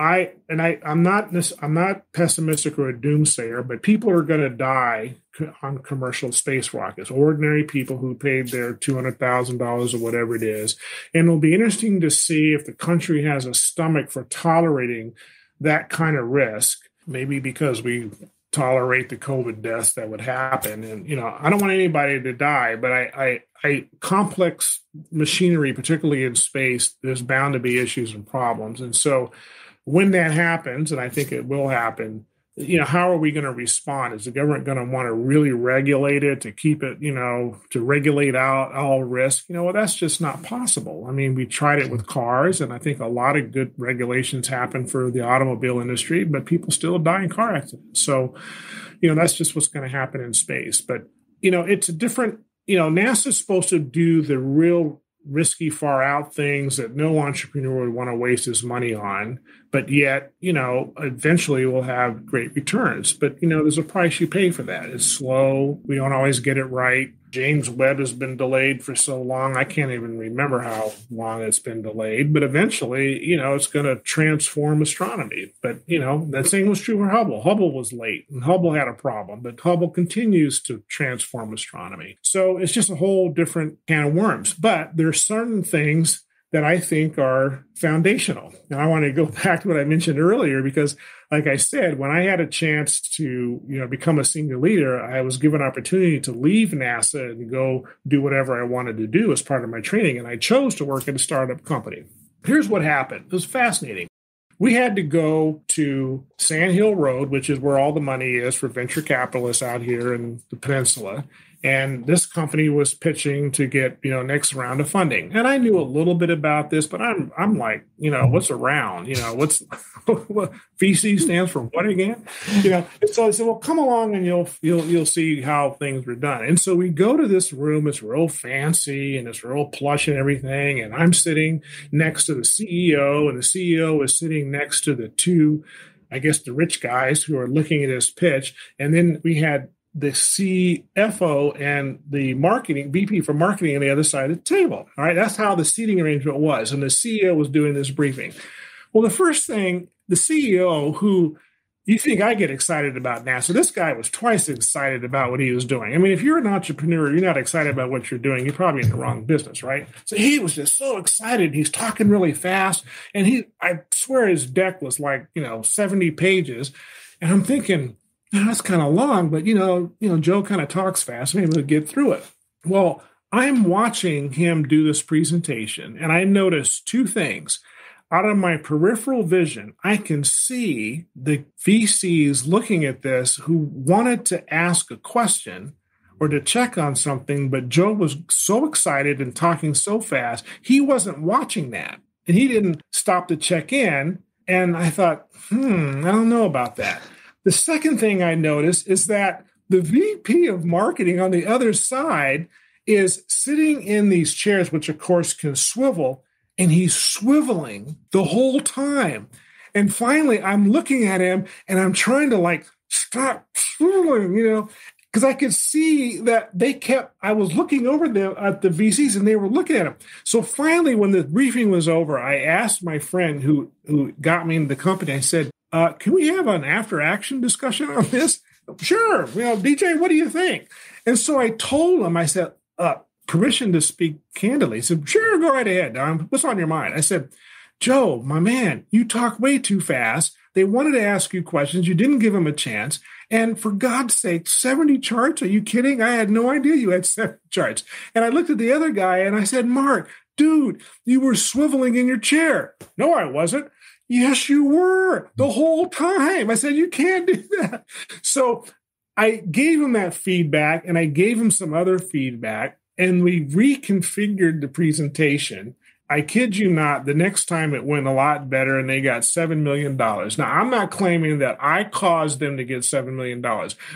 I'm not pessimistic or a doomsayer, but people are going to die on commercial space rockets, ordinary people who paid their $200,000 or whatever it is. And it'll be interesting to see if the country has a stomach for tolerating that kind of risk, maybe because we tolerate the COVID deaths that would happen. And, I don't want anybody to die, but I complex machinery, particularly in space, there's bound to be issues and problems. And so when that happens, and I think it will happen, how are we going to respond? Is the government going to want to really regulate it to keep it, to regulate out all risk? Well, that's just not possible. I mean, we tried it with cars, and I think a lot of good regulations happen for the automobile industry, but people still die in car accidents. So, that's just what's going to happen in space. But, it's a different, NASA's supposed to do the real risky, far out things that no entrepreneur would want to waste his money on, but yet, eventually we'll have great returns. But, there's a price you pay for that. It's slow. We don't always get it right. James Webb has been delayed for so long. I can't even remember how long it's been delayed, but eventually, it's going to transform astronomy. But, that same was true for Hubble. Hubble was late and Hubble had a problem, but Hubble continues to transform astronomy. So it's just a whole different can of worms. But there are certain things that I think are foundational. And I want to go back to what I mentioned earlier, because like I said, when I had a chance to, become a senior leader, I was given an opportunity to leave NASA and go do whatever I wanted to do as part of my training. And I chose to work at a startup company. Here's what happened. It was fascinating. We had to go to Sand Hill Road, which is where all the money is for venture capitalists out here in the peninsula. And this company was pitching to get, next round of funding. And I knew a little bit about this, but I'm like, what's a round? What's what VC stands for what again? And so I said, well, come along and you'll see how things were done. And so we go to this room. It's real fancy and it's real plush and everything. And I'm sitting next to the CEO, and the CEO is sitting next to the two, I guess, the rich guys who are looking at his pitch. And then we had the CFO and the marketing VP for marketing on the other side of the table. All right. That's how the seating arrangement was. And the CEO was doing this briefing. Well, the first thing, the CEO, who you think I get excited about NASA, this guy was twice excited about what he was doing. I mean, if you're an entrepreneur, you're not excited about what you're doing, you're probably in the wrong business, right? So he was just so excited. He's talking really fast. And I swear his deck was like, 70 pages. And I'm thinking, that's kind of long, but Joe kind of talks fast. Maybe we'll get through it. Well, I'm watching him do this presentation, and I noticed two things. Out of my peripheral vision, I can see the VCs looking at this who wanted to ask a question or to check on something, but Joe was so excited and talking so fast, he wasn't watching that, and he didn't stop to check in. And I thought, I don't know about that. The second thing I noticed is that the VP of marketing on the other side is sitting in these chairs, which of course can swivel, and he's swiveling the whole time. And finally, I'm looking at him and I'm trying to stop swiveling, because I could see that I was looking over at the VCs and they were looking at him. So finally, when the briefing was over, I asked my friend who got me into the company, I said, can we have an after action discussion on this? Sure. DJ, what do you think? And so I told him, I said, permission to speak candidly. He said, sure, go right ahead. What's on your mind? I said, Joe, my man, you talk way too fast. They wanted to ask you questions. You didn't give them a chance. And for God's sake, 70 charts? Are you kidding? I had no idea you had 70 charts. And I looked at the other guy and I said, Mark, dude, you were swiveling in your chair. No, I wasn't. Yes, you were the whole time. I said, you can't do that. So I gave him that feedback and I gave him some other feedback and we reconfigured the presentation. I kid you not, the next time it went a lot better and they got $7 million. Now, I'm not claiming that I caused them to get $7 million.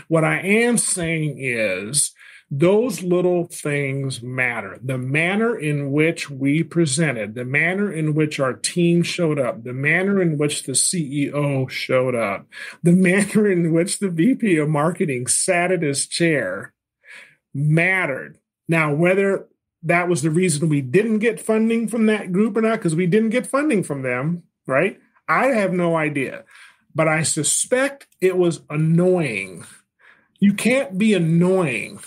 What I am saying is those little things matter. The manner in which we presented, the manner in which our team showed up, the manner in which the CEO showed up, the manner in which the VP of marketing sat at his chair mattered. Now, whether that was the reason we didn't get funding from that group or not, because we didn't get funding from them, right? I have no idea. But I suspect it was annoying. You can't be annoying.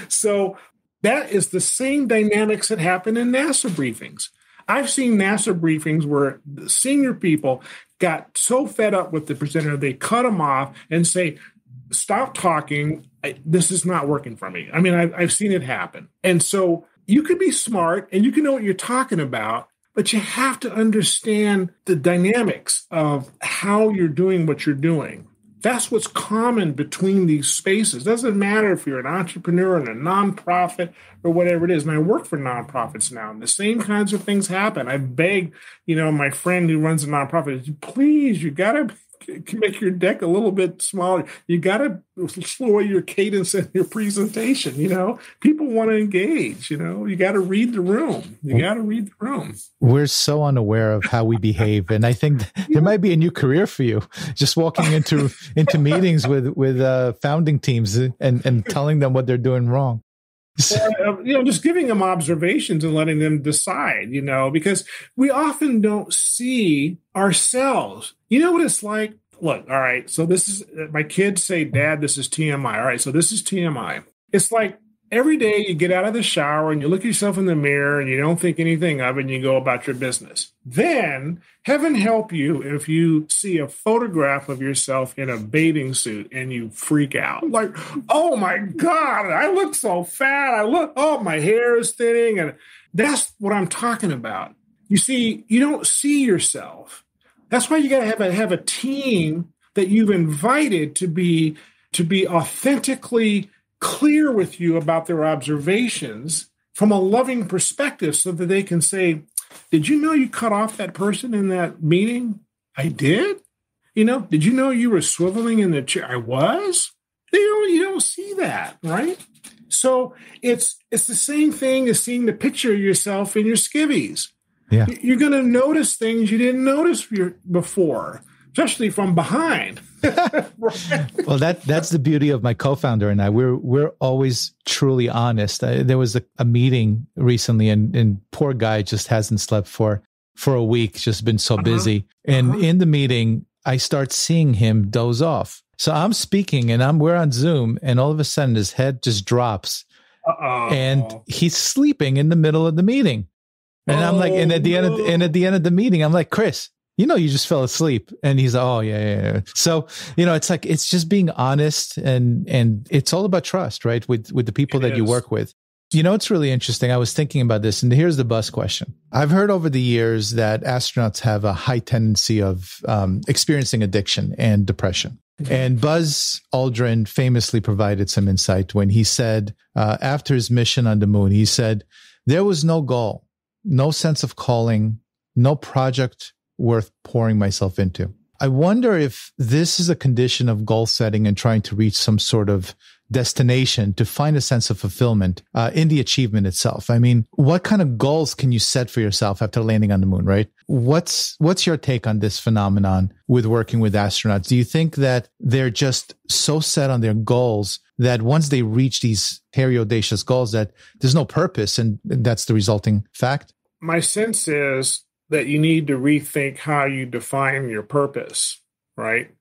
So that is the same dynamics that happen in NASA briefings. I've seen NASA briefings where the senior people got so fed up with the presenter, they cut them off and say, stop talking. This is not working for me. I mean, I've seen it happen. And so you can be smart and you can know what you're talking about, but you have to understand the dynamics of how you're doing what you're doing. That's what's common between these spaces. Doesn't matter if you're an entrepreneur in a nonprofit or whatever it is. And I work for nonprofits now, and the same kinds of things happen. I beg, my friend who runs a nonprofit, please, you got to make your deck a little bit smaller. You got to slow your cadence in your presentation. People want to engage. You got to read the room. We're so unaware of how we behave, and I think there might be a new career for you. Just walking into meetings with founding teams and telling them what they're doing wrong. Just giving them observations and letting them decide, because we often don't see ourselves. You know what it's like? Look, all right, so this is, my kids say, Dad, this is TMI. All right, so this is TMI. It's like every day you get out of the shower and you look yourself in the mirror and you don't think anything of it and you go about your business. Then, heaven help you if you see a photograph of yourself in a bathing suit and you freak out. Like, oh my God, I look so fat. My hair is thinning. And that's what I'm talking about. You see, you don't see yourself. That's why you got to have a team that you've invited to be authentically clear with you about their observations from a loving perspective so that they can say, did you know you cut off that person in that meeting? I did. Did you know you were swiveling in the chair? I was. You don't see that, right? So it's the same thing as seeing the picture of yourself in your skivvies. Yeah. You're going to notice things you didn't notice before, especially from behind. Right? Well, that's the beauty of my co-founder and I. We're always truly honest. There was a meeting recently, and poor guy just hasn't slept for a week, just been so busy. And in the meeting, I start seeing him doze off. So I'm speaking and we're on Zoom, and all of a sudden his head just drops. And he's sleeping in the middle of the meeting. And I'm like, and at the end of the meeting, I'm like, Chris, you just fell asleep. And he's like, oh yeah. So, it's like, it's just being honest, and it's all about trust, right? With the people that you work with. It's really interesting. I was thinking about this, and here's the buzz question. I've heard over the years that astronauts have a high tendency of experiencing addiction and depression. And Buzz Aldrin famously provided some insight when he said, after his mission on the moon, he said, there was no goal, no sense of calling, no project worth pouring myself into. I wonder if this is a condition of goal setting and trying to reach some sort of destination to find a sense of fulfillment in the achievement itself. I mean, what kind of goals can you set for yourself after landing on the moon, right? What's your take on this phenomenon with working with astronauts? Do you think that they're just so set on their goals that once they reach these hairy, audacious goals, that there's no purpose, and that's the resulting fact? My sense is that you need to rethink how you define your purpose, right?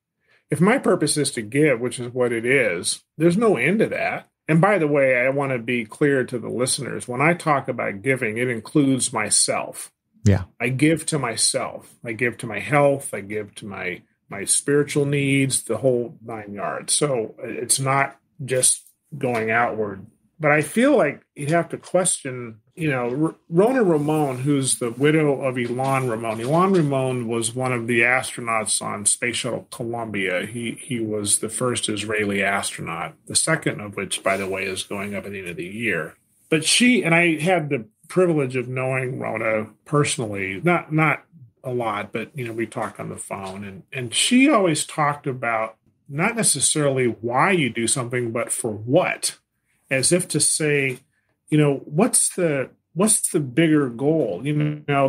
If my purpose is to give, which is what it is, there's no end to that. And by the way, I want to be clear to the listeners. When I talk about giving, it includes myself. Yeah. I give to myself. I give to my health. I give to my spiritual needs, the whole 9 yards. So it's not just going outward. But I feel like you'd have to question, Rona Ramon, who's the widow of Ilan Ramon. Ilan Ramon was one of the astronauts on Space Shuttle Columbia. He was the first Israeli astronaut, the second of which, by the way, is going up at the end of the year. But I had the privilege of knowing Rona personally, not a lot, but, we talked on the phone. And she always talked about not necessarily why you do something, but for what. As if to say, what's the bigger goal?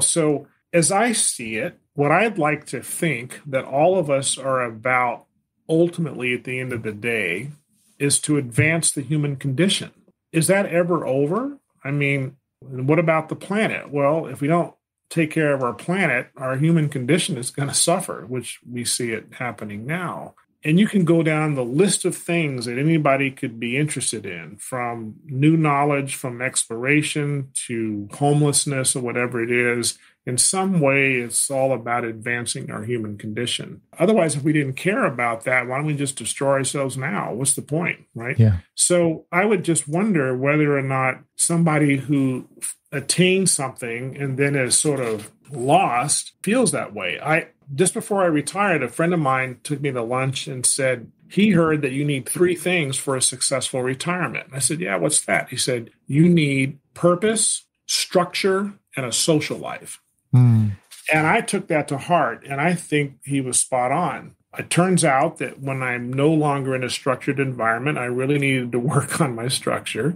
So as I see it, what I'd like to think that all of us are about ultimately at the end of the day is to advance the human condition. Is that ever over? I mean, what about the planet? Well, if we don't take care of our planet, our human condition is going to suffer, which we see it happening now. And you can go down the list of things that anybody could be interested in, from new knowledge, from exploration to homelessness or whatever it is. in some way, it's all about advancing our human condition. Otherwise, if we didn't care about that, why don't we just destroy ourselves now? What's the point, right? Yeah. So I would just wonder whether or not somebody who attains something and then is sort of lost feels that way. Just before I retired, a friend of mine took me to lunch and said, he heard that you need 3 things for a successful retirement. I said, yeah, what's that? He said, you need purpose, structure, and a social life. And I took that to heart, and I think he was spot on. It turns out that when I'm no longer in a structured environment, I really needed to work on my structure.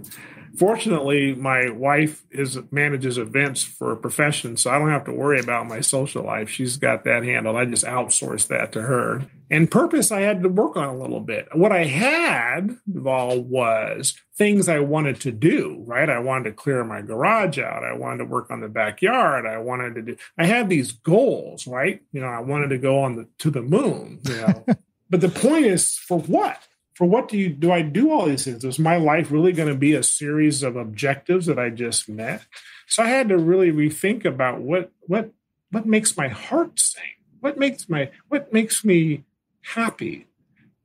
Fortunately, my wife manages events for a profession, so I don't have to worry about my social life. She's got that handled. I just outsourced that to her. And purpose, I had to work on a little bit. What I had, Val, was things I wanted to do, right? I wanted to clear my garage out. I wanted to work on the backyard. I had these goals, right? I wanted to go to the moon, But the point is, for what? For what do I do all these things? Is my life really going to be a series of objectives that I just met? So I had to really rethink about what makes my heart sing? What makes me happy?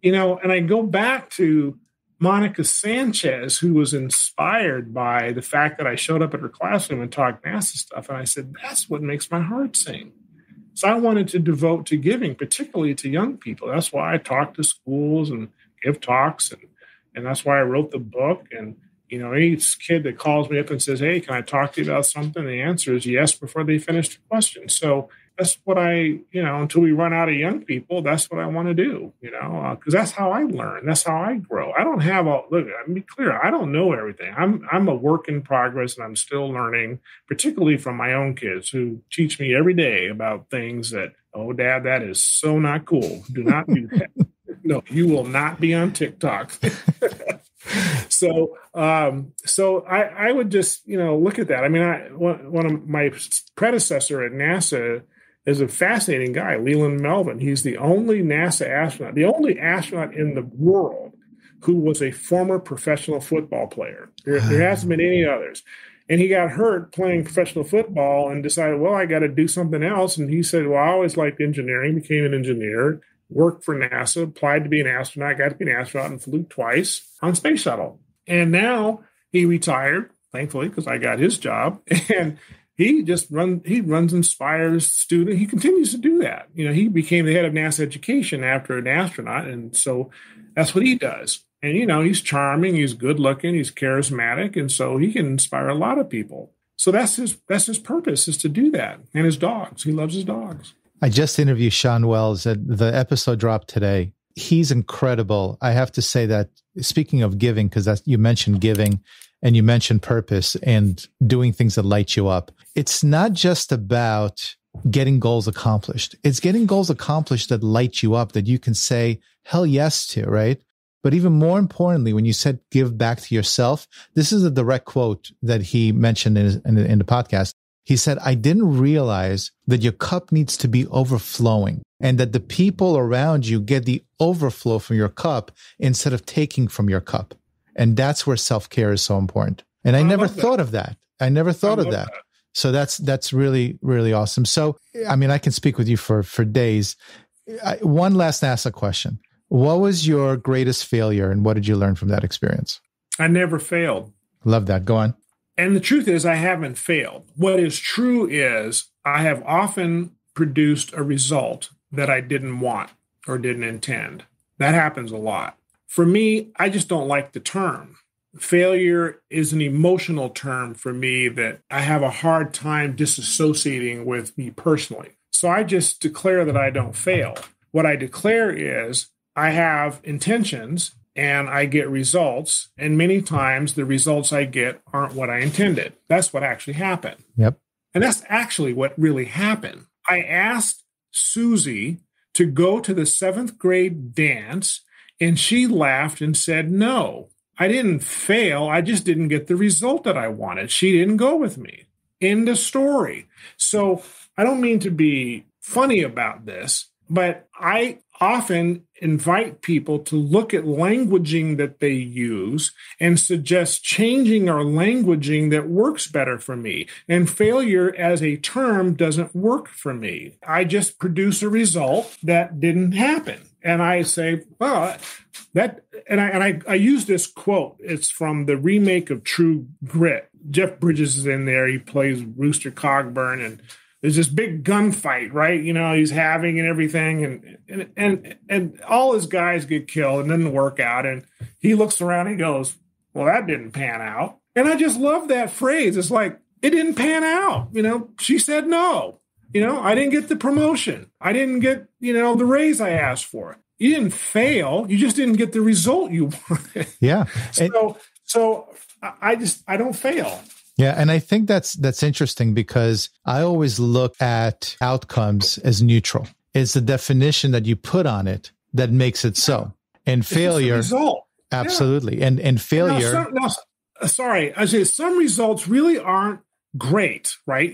And I go back to Monica Sanchez, who was inspired by the fact that I showed up at her classroom and talked NASA stuff. And I said, that's what makes my heart sing. So I wanted to devote to giving, particularly to young people. That's why I talk to schools and give talks, and that's why I wrote the book. And any kid that calls me up and says, hey, can I talk to you about something? The answer is yes before they finish the question. So that's what until we run out of young people, that's what I want to do, because that's how I learn. That's how I grow. I don't have look, I'll be clear, I don't know everything. I'm a work in progress, and I'm still learning, particularly from my own kids who teach me every day about things that, oh, Dad, that is so not cool. Do not do that. No, you will not be on TikTok. So I would just, look at that. I mean, one of my predecessor at NASA is a fascinating guy, Leland Melvin. He's the only NASA astronaut, the only astronaut in the world who was a former professional football player. There hasn't been any others. And he got hurt playing professional football and decided, well, I got to do something else. And he said, well, I always liked engineering, became an engineer, worked for NASA, applied to be an astronaut, got to be an astronaut, and flew twice on space shuttle. And now he retired, thankfully, because I got his job. And he runs Inspire's student. He continues to do that. He became the head of NASA education after an astronaut. And so that's what he does. And, he's charming, he's good looking, he's charismatic. And so he can inspire a lot of people. So that's his purpose, is to do that. And his dogs. He loves his dogs. I just interviewed Sean Wells. The episode dropped today. He's incredible. I have to say that, speaking of giving, because you mentioned giving and you mentioned purpose and doing things that light you up. It's not just about getting goals accomplished. It's getting goals accomplished that light you up, that you can say hell yes to, right? But even more importantly, when you said give back to yourself, this is a direct quote that he mentioned in the podcast. He said, I didn't realize that your cup needs to be overflowing and that the people around you get the overflow from your cup instead of taking from your cup. And that's where self-care is so important. And I never thought of that. I never thought of that. So that's really, really awesome. So, I mean, I can speak with you for days. One last NASA question. What was your greatest failure and what did you learn from that experience? I never failed. Love that. Go on. And the truth is, I haven't failed. What is true is I have often produced a result that I didn't want or didn't intend. That happens a lot. For me, I just don't like the term. Failure is an emotional term for me that I have a hard time disassociating with me personally. So I just declare that I don't fail. What I declare is I have intentions and I get results. And many times the results I get aren't what I intended. That's what actually happened. Yep. And that's actually what really happened. I asked Susie to go to the 7th grade dance, and she laughed and said, no, I didn't fail. I just didn't get the result that I wanted. She didn't go with me. End of story. So I don't mean to be funny about this, but I often invite people to look at languaging that they use and suggest changing our languaging that works better for me. And failure as a term doesn't work for me. I just produce a result that didn't happen. And I say, well, I use this quote. It's from the remake of True Grit. Jeff Bridges is in there. He plays Rooster Cogburn, and there's this big gunfight, right? He's having and everything, and all his guys get killed and doesn't work out. And he looks around and he goes, well, that didn't pan out. And I just love that phrase. It's like, it didn't pan out. She said no. I didn't get the promotion. I didn't get, the raise I asked for. You didn't fail. You just didn't get the result you wanted. Yeah. So I don't fail. Yeah. And I think that's interesting because I always look at outcomes as neutral. It's the definition that you put on it that makes it so. And failure. It's just a result. Absolutely. Yeah. And failure. Sorry. I say some results really aren't great, right?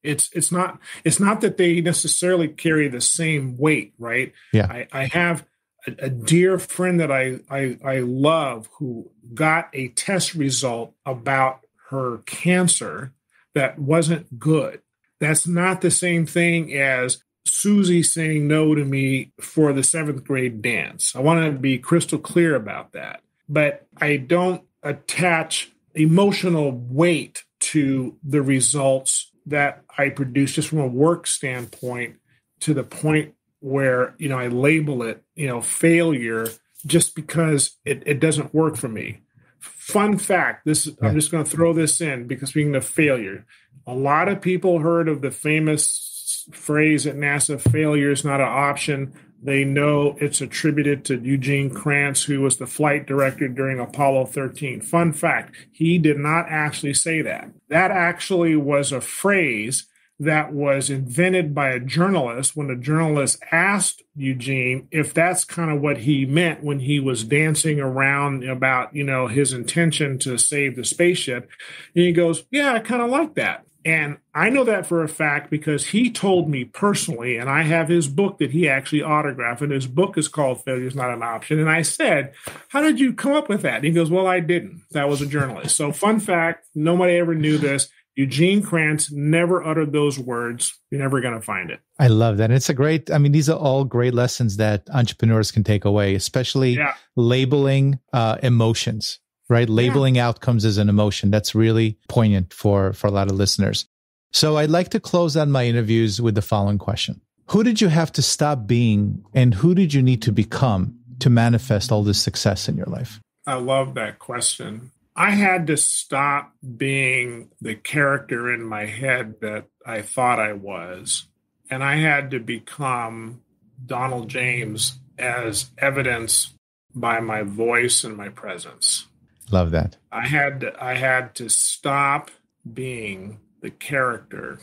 It's not that they necessarily carry the same weight, right? Yeah. I have a dear friend that I love who got a test result about her cancer that wasn't good. That's not the same thing as Susie saying no to me for the 7th grade dance. I want to be crystal clear about that. But I don't attach emotional weight to the results that I produce just from a work standpoint to the point where, I label it, failure just because it doesn't work for me. Fun fact, I'm just going to throw this in because speaking of failure, a lot of people heard of the famous phrase at NASA, failure is not an option. They know it's attributed to Eugene Kranz, who was the flight director during Apollo 13. Fun fact, he did not actually say that. That actually was a phrase that was invented by a journalist when the journalist asked Eugene if that's kind of what he meant when he was dancing around about, his intention to save the spaceship. And he goes, yeah, I kind of like that. And I know that for a fact because he told me personally, and I have his book that he actually autographed, and his book is called Failure is Not an Option. And I said, how did you come up with that? And he goes, well, I didn't. That was a journalist. So fun fact, nobody ever knew this. Eugene Kranz never uttered those words. You're never going to find it. I love that. It's these are all great lessons that entrepreneurs can take away, especially labeling emotions. Right? Labeling outcomes as an emotion. That's really poignant for a lot of listeners. So I'd like to close out my interviews with the following question. Who did you have to stop being and who did you need to become to manifest all this success in your life? I love that question. I had to stop being the character in my head that I thought I was. And I had to become Donald James as evidenced by my voice and my presence. Love that. I had to stop being the character.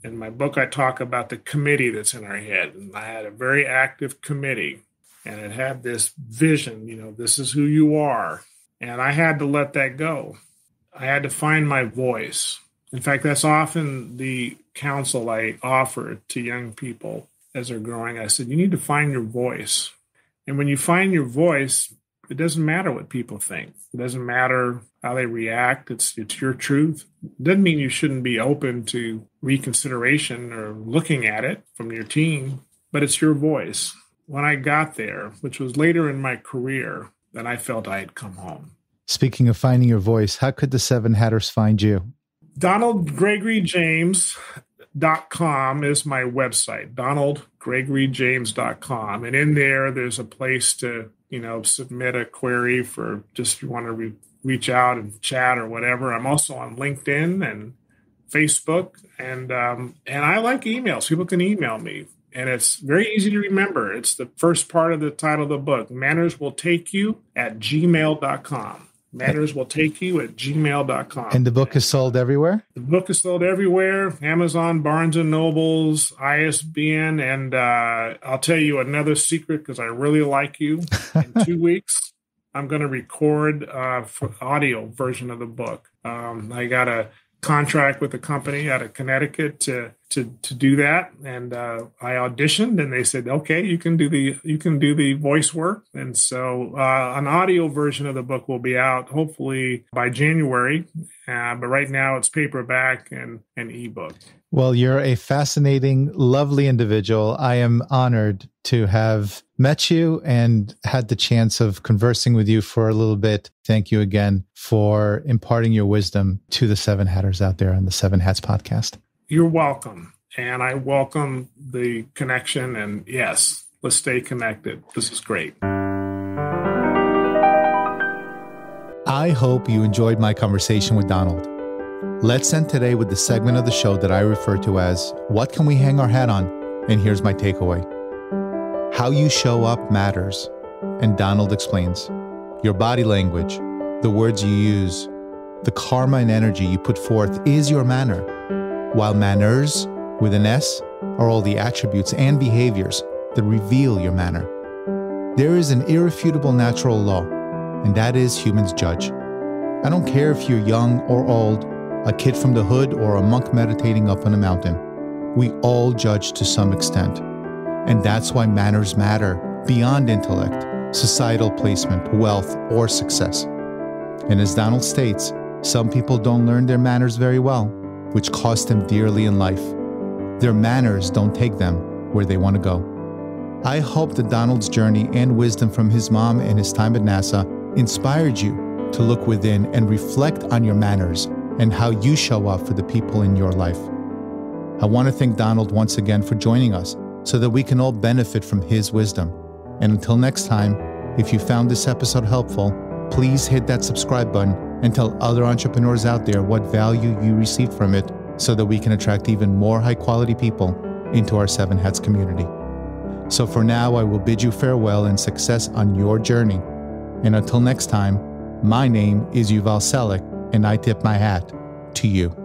In my book, I talk about the committee that's in our head. And I had a very active committee. And it had this vision, this is who you are. And I had to let that go. I had to find my voice. In fact, that's often the counsel I offer to young people as they're growing. I said, you need to find your voice. And when you find your voice, it doesn't matter what people think. It doesn't matter how they react. It's your truth. It doesn't mean you shouldn't be open to reconsideration or looking at it from your team, but it's your voice. When I got there, which was later in my career, then I felt I had come home. Speaking of finding your voice, how could the Seven Hatters find you? DonaldGregoryJames.com is my website, DonaldGregoryJames.com. And in there's a place to submit a query for just if you want to reach out and chat or whatever. I'm also on LinkedIn and Facebook, and I like emails. People can email me, and it's very easy to remember. It's the first part of the title of the book, mannerswilltakeyou@gmail.com. mannerswilltakeyou@gmail.com. And the book is sold everywhere? The book is sold everywhere. Amazon, Barnes & Nobles, ISBN. And I'll tell you another secret because I really like you. In 2 weeks, I'm going to record for audio version of the book. I got a contract with a company out of Connecticut to do that, and I auditioned, and they said, "Okay, you can do the voice work." And so an audio version of the book will be out hopefully by January, but right now it's paperback and ebook. Well, you're a fascinating, lovely individual. I am honored to have met you and had the chance of conversing with you for a little bit. Thank you again for imparting your wisdom to the Seven Hatters out there on the Seven Hats podcast. You're welcome. And I welcome the connection. And yes, let's stay connected. This is great. I hope you enjoyed my conversation with Donald. Let's end today with the segment of the show that I refer to as, What Can We Hang Our Hat On? And here's my takeaway. How you show up matters. And Donald explains. Your body language, the words you use, the karma and energy you put forth is your manner, while manners, with an S, are all the attributes and behaviors that reveal your manner. There is an irrefutable natural law, and that is humans judge. I don't care if you're young or old, a kid from the hood or a monk meditating up on a mountain. We all judge to some extent. And that's why manners matter beyond intellect, societal placement, wealth, or success. And as Donald states, some people don't learn their manners very well, which cost them dearly in life. Their manners don't take them where they want to go. I hope that Donald's journey and wisdom from his mom and his time at NASA inspired you to look within and reflect on your manners and how you show up for the people in your life. I want to thank Donald once again for joining us so that we can all benefit from his wisdom. And until next time, if you found this episode helpful, please hit that subscribe button and tell other entrepreneurs out there what value you received from it so that we can attract even more high-quality people into our Seven Hats community. So for now, I will bid you farewell and success on your journey. And until next time, my name is Yuval Selik, and I tip my hat to you.